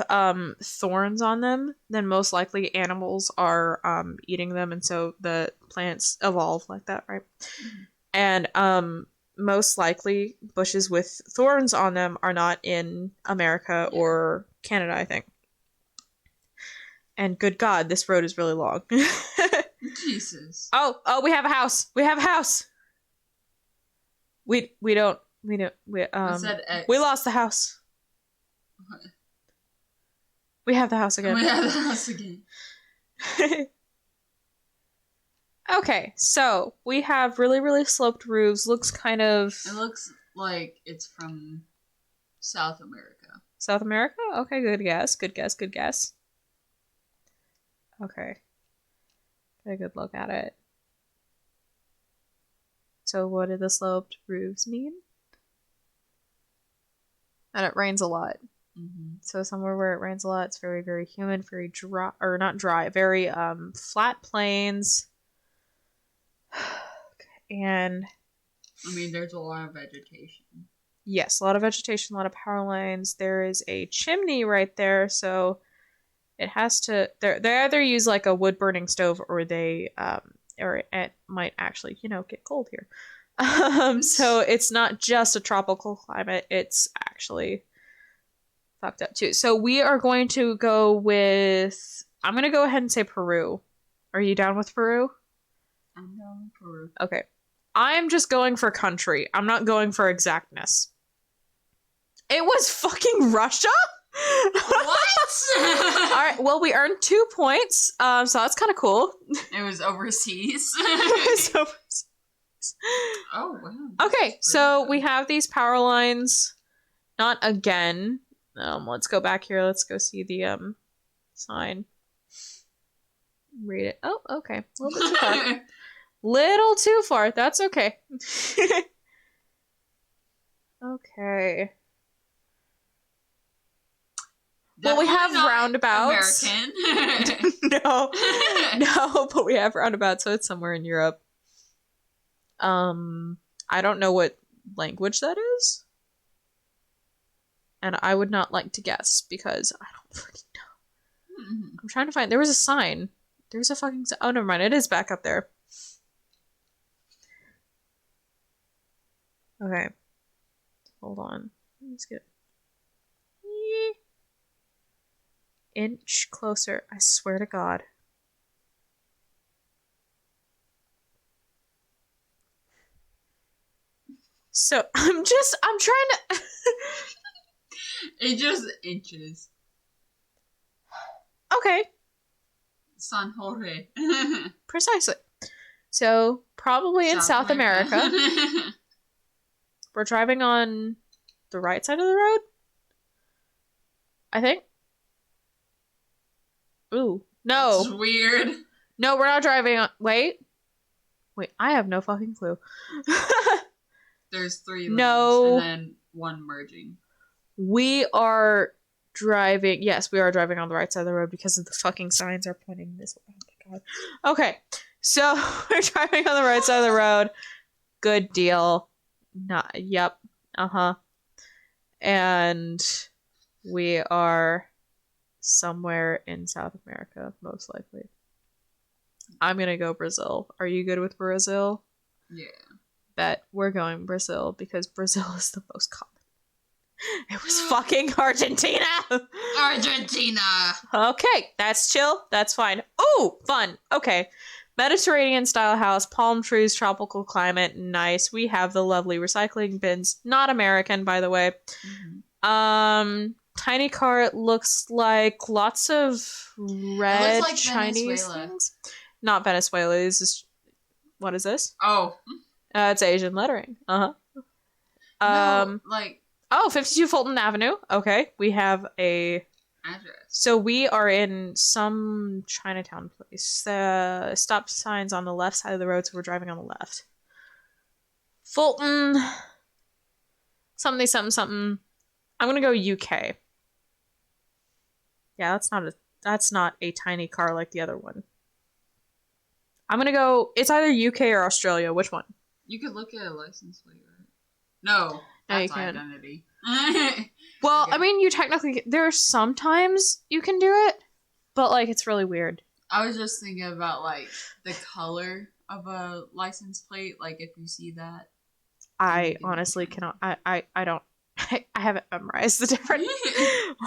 thorns on them, then most likely animals are eating them, and so the plants evolve like that, right? Mm-hmm. And most likely bushes with thorns on them are not in America or Canada, I think. And good God, this road is really long. Jesus. Oh, we have a house. We lost the house. What? We have the house again. Okay, so we have really, really sloped roofs. It looks like it's from South America. South America? Okay, good guess. Okay. Get a good look at it. So what do the sloped roofs mean? And it rains a lot. Mm-hmm. So somewhere where it rains a lot, it's very, very humid, very dry, or not dry, very flat plains. And I mean, there's a lot of vegetation. Yes, a lot of vegetation, a lot of power lines. There is a chimney right there, so it has to. They either use like a wood burning stove, or or it might actually, get cold here. So it's not just a tropical climate; it's actually fucked up too. So we are going to go with. I'm going to go ahead and say Peru. Are you down with Peru? I'm down with Peru. Okay. I'm just going for country. I'm not going for exactness. It was fucking Russia? What? Alright, well, we earned 2 points, so that's kind of cool. It was overseas. Oh, wow. Okay, so we have these power lines. Not again. Let's go back here. Let's go see the sign. Read it. Oh, okay. A little bit too far. Little too far. That's okay. Okay. Well, we have roundabouts. American. No, but we have roundabouts, so it's somewhere in Europe. I don't know what language that is. And I would not like to guess because I don't fucking know. Mm-hmm. I'm trying to find. There was a sign. There's a fucking. Oh, never mind. It is back up there. Okay. Hold on. Let's get. Inch closer. I swear to God. So I'm trying to. It just inches. Okay. San Jorge. Precisely. So probably in South America. We're driving on the right side of the road, I think. Ooh. No. That's weird. No, we're not driving on... Wait, I have no fucking clue. There's 3 lanes No. and then 1 merging. We are driving... Yes, we are driving on the right side of the road because of the fucking signs are pointing this way. Oh my god. Okay, so we're driving on the right side of the road. Good deal. Not... Yep. Uh-huh. And we are somewhere in South America, most likely. I'm gonna go Brazil. Are you good with Brazil? Yeah. Bet we're going Brazil because Brazil is the most common. It was fucking Argentina! Argentina! Okay, that's chill. That's fine. Ooh, fun. Okay. Mediterranean style house, palm trees, tropical climate, nice. We have the lovely recycling bins. Not American, by the way. Tiny car. It looks like lots of red like Chinese Venezuela. things. Not Venezuela. This is what is this? Oh, It's Asian lettering. no, 52 Fulton Avenue. Okay, we have a address. So we are in some Chinatown place. Stop signs on the left side of the road, so we're driving on the left. Fulton, something, something, something. I'm gonna go UK. Yeah, that's not a tiny car like the other one. I'm gonna go. It's either UK or Australia. Which one? You could look at a license plate, right? No, that's you can't. identity. Well, Okay. I mean, you technically there are sometimes you can do it, but like it's really weird. I was just thinking about like the color of a license plate. Like if you see that, I honestly cannot. I don't. I haven't memorized the different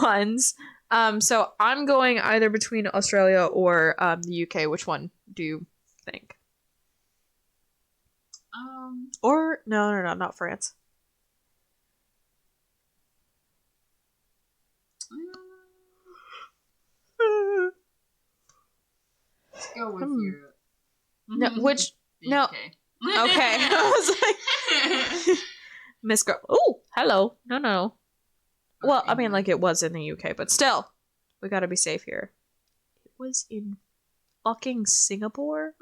ones. So I'm going either between Australia or the UK. Which one do you think? Or no, not France. Let's go with Europe. No, which no. UK. Okay, I was like, Miss Girl. Oh, hello. No. Well, I mean, like it was in the UK, but still, we gotta be safe here. It was in fucking Singapore.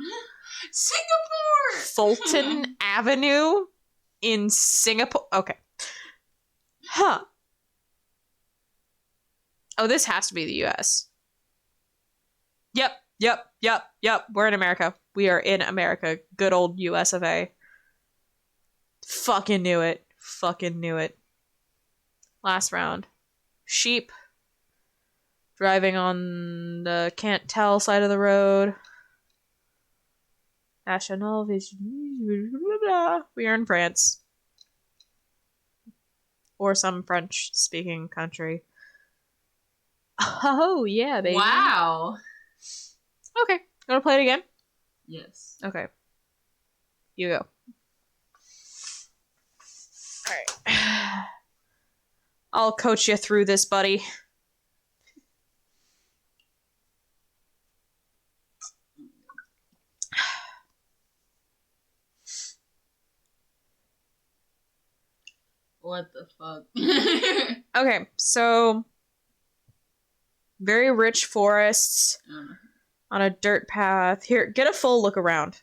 Singapore. Fulton Avenue in Singapore. Okay. Huh. Oh, this has to be the US. Yep. We're in America. We are in America. Good old US of A. Fucking knew it. Last round. Sheep. Driving on the can't tell side of the road. National Vision. We are in France. Or some French speaking country. Oh, yeah, baby. Wow. Okay. You want to play it again? Yes. Okay. You go. Alright. I'll coach you through this, buddy. What the fuck? Okay, so very rich forests on a dirt path. Here, get a full look around.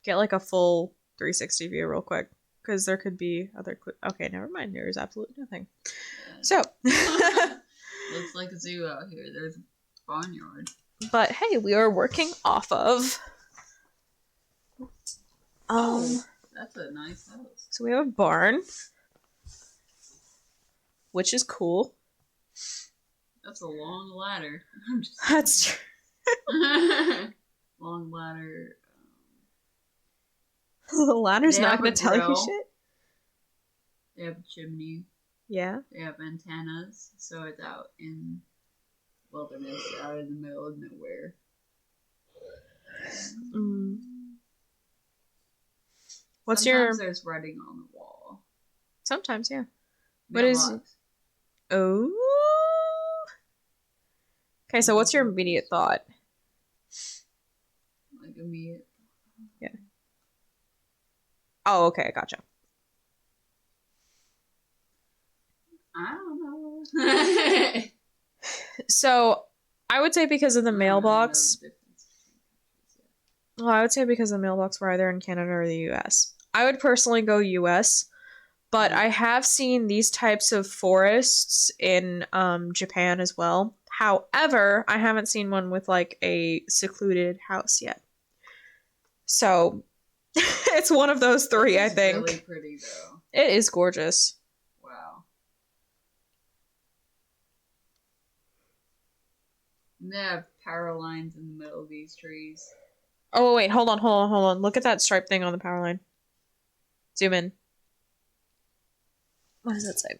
Get like a full 360 view real quick. Because there could be other... Okay, never mind. There is absolutely nothing. Yeah. So. Looks like a zoo out here. There's a barnyard. But hey, we are working off of... That's a nice house. So we have a barn. Which is cool. That's a long ladder. That's true. Long ladder. The ladder's not going to tell you grill. shit. They have a chimney. Yeah. They have antennas, so it's out in wilderness, out in the middle of nowhere. Sometimes there's writing on the wall. Sometimes, yeah. What is... Oh. Okay, so what's your immediate thought? Like immediate. Yeah. Oh, okay, gotcha. I don't know. So, I would say because of the I don't really know mailbox. the difference between countries yet. Well, I would say because of the mailbox, we're either in Canada or the US. I would personally go US, but I have seen these types of forests in Japan as well. However, I haven't seen one with like a secluded house yet. So, it's one of those three, I It's think. really pretty though. It is gorgeous. Wow. And they have power lines in the middle of these trees. Oh, wait, hold on. Look at that stripe thing on the power line. Zoom in. What does that say?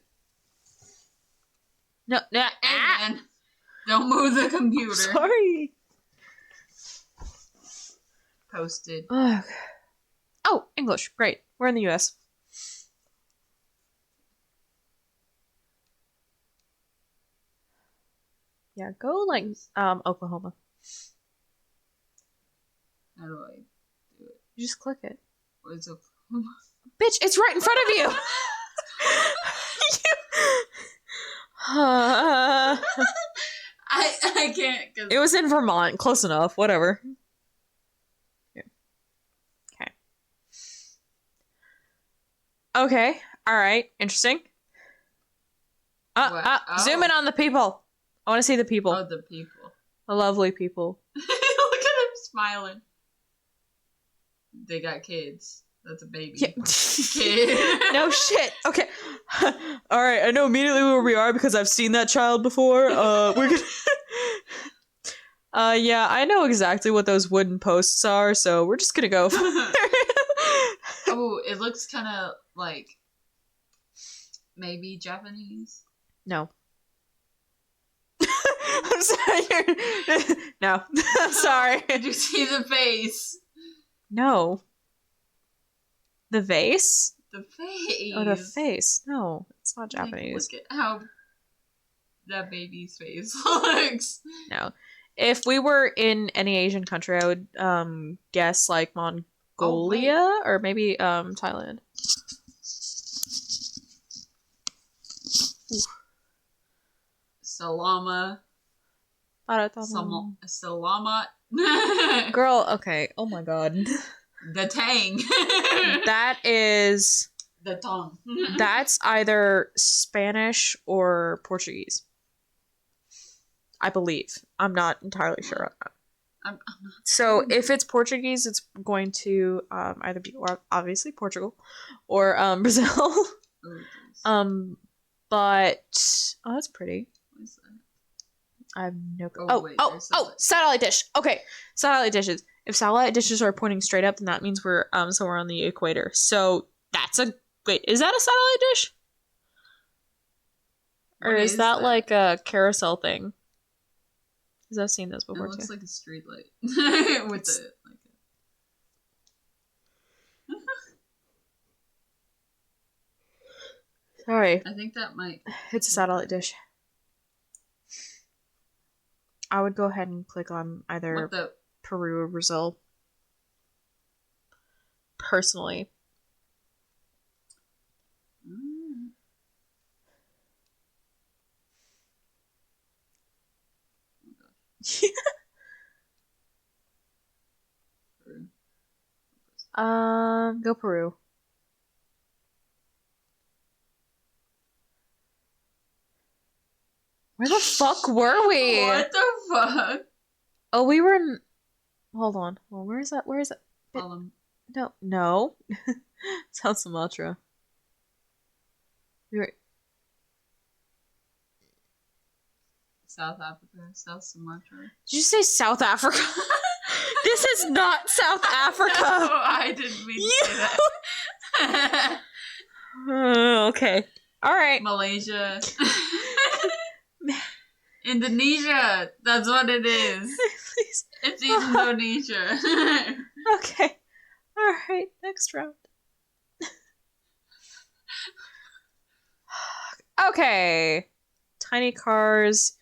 No, Hey, man. Don't move the computer. Sorry. Posted. Oh, English. Great. We're in the US. Yeah, go like Oklahoma. How do I do it? You just click it. What is Oklahoma? Bitch, it's right in front of you. I can't. Cause It was in Vermont. Close enough. Whatever. Okay. Okay. All right. Interesting. What? Zoom in on the people. I want to see the people. Oh, the people. The lovely people. Look at him smiling. They got kids. That's a baby. Yeah. Kid. No shit. Okay. All right. I know immediately where we are because I've seen that child before. We're gonna. Yeah, I know exactly what those wooden posts are, so we're just gonna go. Oh, it looks kind of like maybe Japanese. No. I'm sorry. No. I'm sorry. Did you see the face? No. The vase? The face. Oh, the face. No, it's not Like, Japanese. look at how that baby's face looks. No. If we were in any Asian country, I would guess like Mongolia or maybe Thailand. Salama. Salama. Girl, okay. Oh my god. The tang. That is... The tongue. That's either Spanish or Portuguese. I believe. I'm not entirely sure on that. I'm not So if it's Portuguese, it's going to either be obviously Portugal or Brazil. Oh, geez. But oh, that's pretty. What is that? I have no. Wait, Satellite dish. Okay, satellite dishes. If satellite dishes are pointing straight up, then that means we're somewhere on the equator. So that's a wait. Is that a satellite dish? Or is that like a carousel thing? Because I've seen those before It looks too. like a street light with the like. Sorry, I think that might. it's a satellite dish. I would go ahead and click on either What the? Peru or Brazil. Personally. Mm. Peru. Go Peru. Where the fuck were we? What the fuck? Oh, we were in... Hold on. Well, where is that? Where is that? No. South Sumatra. We were... South Africa, South Sumatra. Did you say South Africa? This is not South Africa. No, I didn't mean to say that. Okay. All right. Malaysia. Indonesia. That's what it is. Please. It's Indonesia. Okay. All right. Next round. Okay. Tiny cars.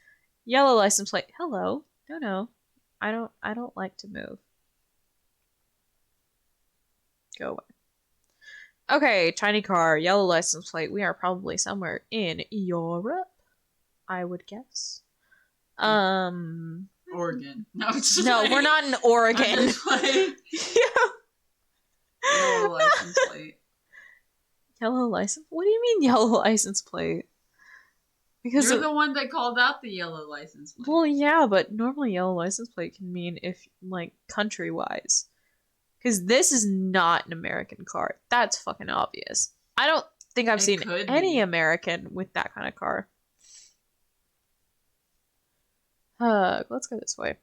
Yellow license plate. Hello. No. I don't like to move. Go away. Okay, tiny car, yellow license plate. We are probably somewhere in Europe, I would guess. Oregon. No, it's just No, like, we're not in I'm Oregon. just like, Yeah. yellow license plate. Yellow license? What do you mean yellow license plate? Because You're the one that called out the yellow license plate. well, yeah, but normally yellow license plate can mean if like country wise. Because this is not an American car. That's fucking obvious. I don't think I've seen any American with that kind of car. Let's go this way.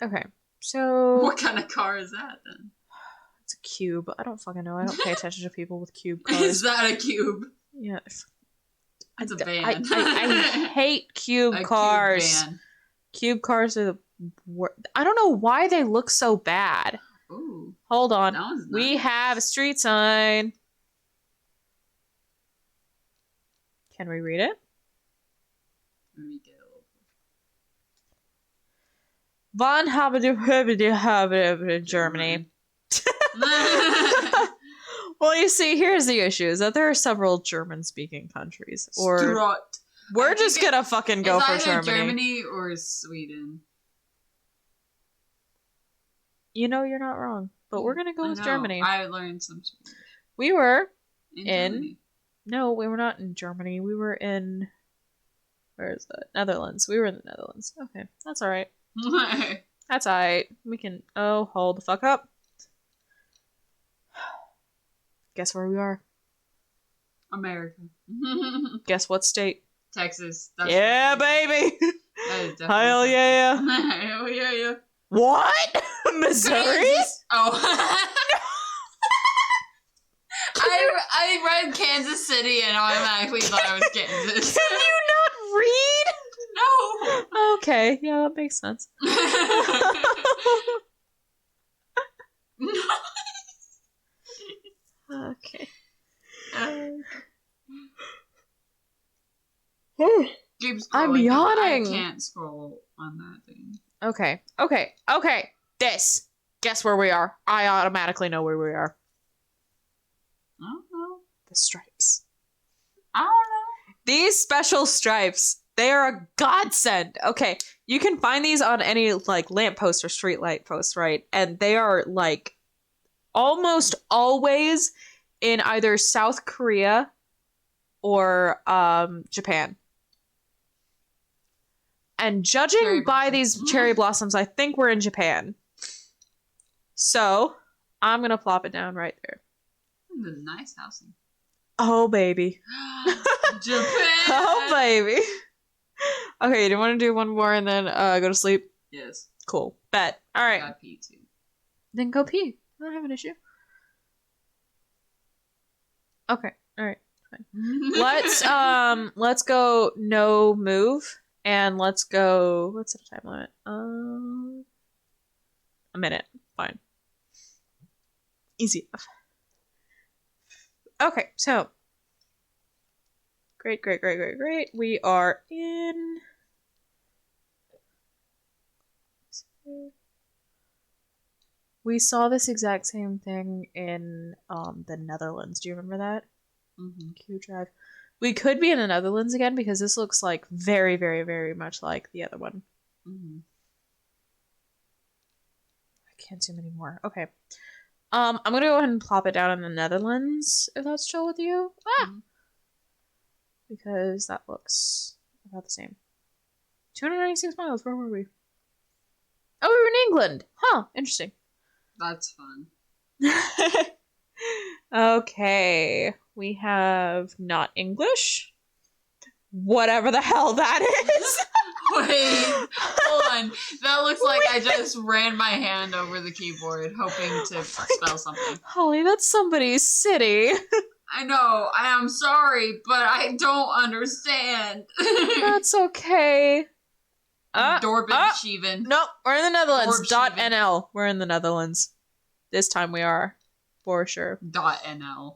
Okay, so What kind of car is that then? it's a cube. I don't fucking know. I don't pay attention to people with cube cars. Is that a cube? Yeah. It's a van. I hate cube cars. Cube van. Cube cars are the worst. I don't know why they look so bad. Ooh, hold on. that one's nice. We have a street sign. Can we read it? Let me get Von Habede Germany. Well, you see, here's the issue: is that there are several German-speaking countries, or Strut. we're just gonna fucking go for It's either Germany. Germany or Sweden. You know, you're not wrong, but we're gonna go with Germany. I learned some Swedish. We were in Germany. No, we were not in Germany. We were in where is that? Netherlands. We were in the Netherlands. Okay, that's all right. That's all right. We can. Oh, hold the fuck up. Guess where we are? America. Guess what state? Texas. Yeah, baby. That is Hell yeah. Hell yeah. What? Missouri? Oh. I read Kansas City and automatically thought it was Kansas. Can you not read? No. Okay, yeah, that makes sense. Okay. Keep scrolling, I'm yawning. I can't scroll on that thing. Okay. This. Guess where we are. I automatically know where we are. I don't know. The stripes. I don't know. These special stripes, they are a godsend. Okay, you can find these on any like lamppost or streetlight post, right? And they are like almost always in either South Korea or Japan. And judging by these cherry blossoms, I think we're in Japan. So I'm gonna plop it down right there. The nice housing. Oh baby. Japan. Oh baby. Okay, do you want to do one more and then go to sleep? Yes. Cool. Bet. All right. I gotta pee too. Then go pee. I don't have an issue. Okay. All right. Fine. Let's go no move and let's go. What's the time limit? A minute. Fine. Easy enough. Okay, so great. We are in. We saw this exact same thing in the Netherlands. Do you remember that? Mm-hmm. Q drive. We could be in the Netherlands again because this looks like very, very, very much like the other one. Mm-hmm. I can't zoom anymore. Okay. I'm gonna go ahead and plop it down in the Netherlands if that's chill with you. Mm-hmm. Because that looks about the same. 296 miles. Where were we? Oh, we were in England. Huh. Interesting. That's fun. Okay. We have not English. Whatever the hell that is. Wait, hold on. That looks like I just ran my hand over the keyboard hoping to spell something. Holly, that's somebody's city. I know, I am sorry, but I don't understand. That's okay. Dorpensheven. Nope, we're in the Netherlands. Dorpsheven. .nl. We're in the Netherlands. This time we are. For sure. .nl.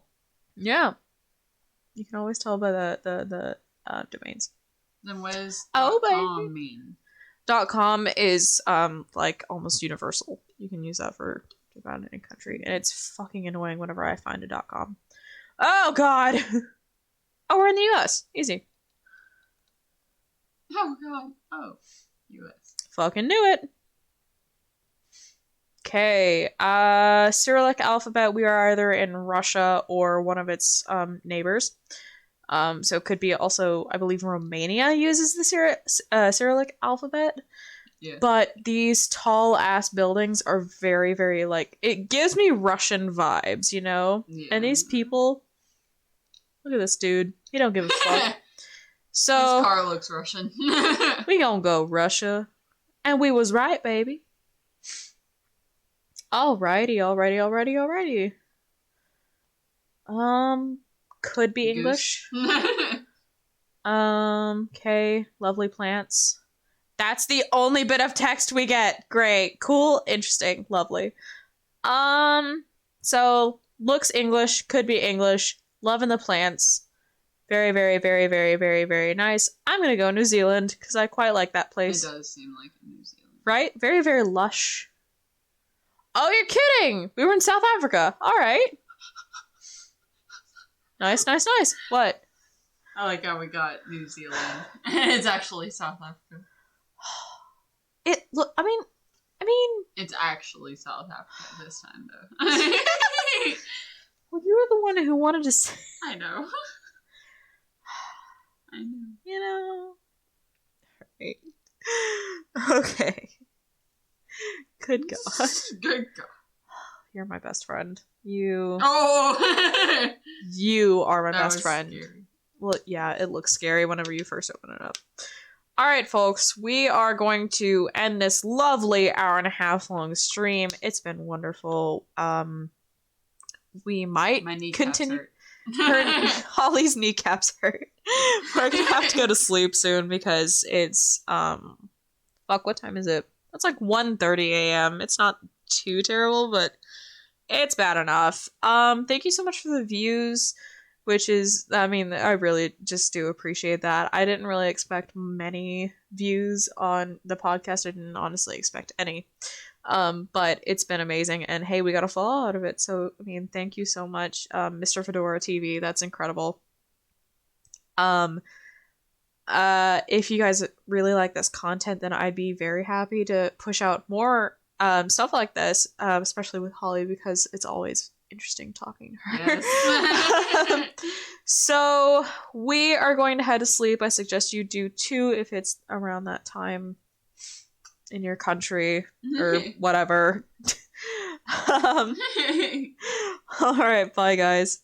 Yeah. You can always tell by the domains. Then what does .com mean? .com is like almost universal. You can use that for about any country, and it's fucking annoying whenever I find a .com. Oh, God. Oh, we're in the US. Easy. Oh god. Oh. US. Fucking knew it. Okay. Cyrillic alphabet, we are either in Russia or one of its neighbors. So it could be also, I believe Romania uses the Cyrillic alphabet. Yeah. But these tall ass buildings are very, very like, it gives me Russian vibes, you know? Yeah. And these people, look at this dude. He don't give a fuck. So his car looks Russian. we gonna go Russia. And we was right, baby. Alrighty, alrighty. Could be English. Okay, lovely plants. That's the only bit of text we get. Great, cool, interesting, lovely. So looks English, could be English. Loving the plants. Very, very, very, very, very, very nice. I'm gonna go New Zealand because I quite like that place. It does seem like New Zealand. Right? Very, very lush. Oh, you're kidding! We were in South Africa. All right. Nice. What? I like how we got New Zealand. It's actually South Africa. I mean, It's actually South Africa this time, though. well, you were the one who wanted to say. I know. I know. You know. Right. Okay. Good God. Good God. You're my best friend. You. Oh! You are my That best was friend. scary. Well, yeah, it looks scary whenever you first open it up. All right, folks, we are going to end this lovely hour and a half long stream. It's been wonderful. We might My kneecaps continue. hurt. Holly's kneecaps hurt. We're gonna have to go to sleep soon because it's fuck, what time is it? It's like 1:30 a.m. It's not too terrible, but it's bad enough. Thank you so much for the views, which is, I mean, I really just do appreciate that. I didn't really expect many views on the podcast. I didn't honestly expect any. But it's been amazing, and hey, we got a follow out of it. So, I mean, thank you so much, Mr. Fedora TV. That's incredible. If you guys really like this content, then I'd be very happy to push out more stuff like this, especially with Holly, because it's always interesting talking to her. Yes. So we are going to head to sleep. I suggest you do too if it's around that time in your country or whatever. All right, bye guys.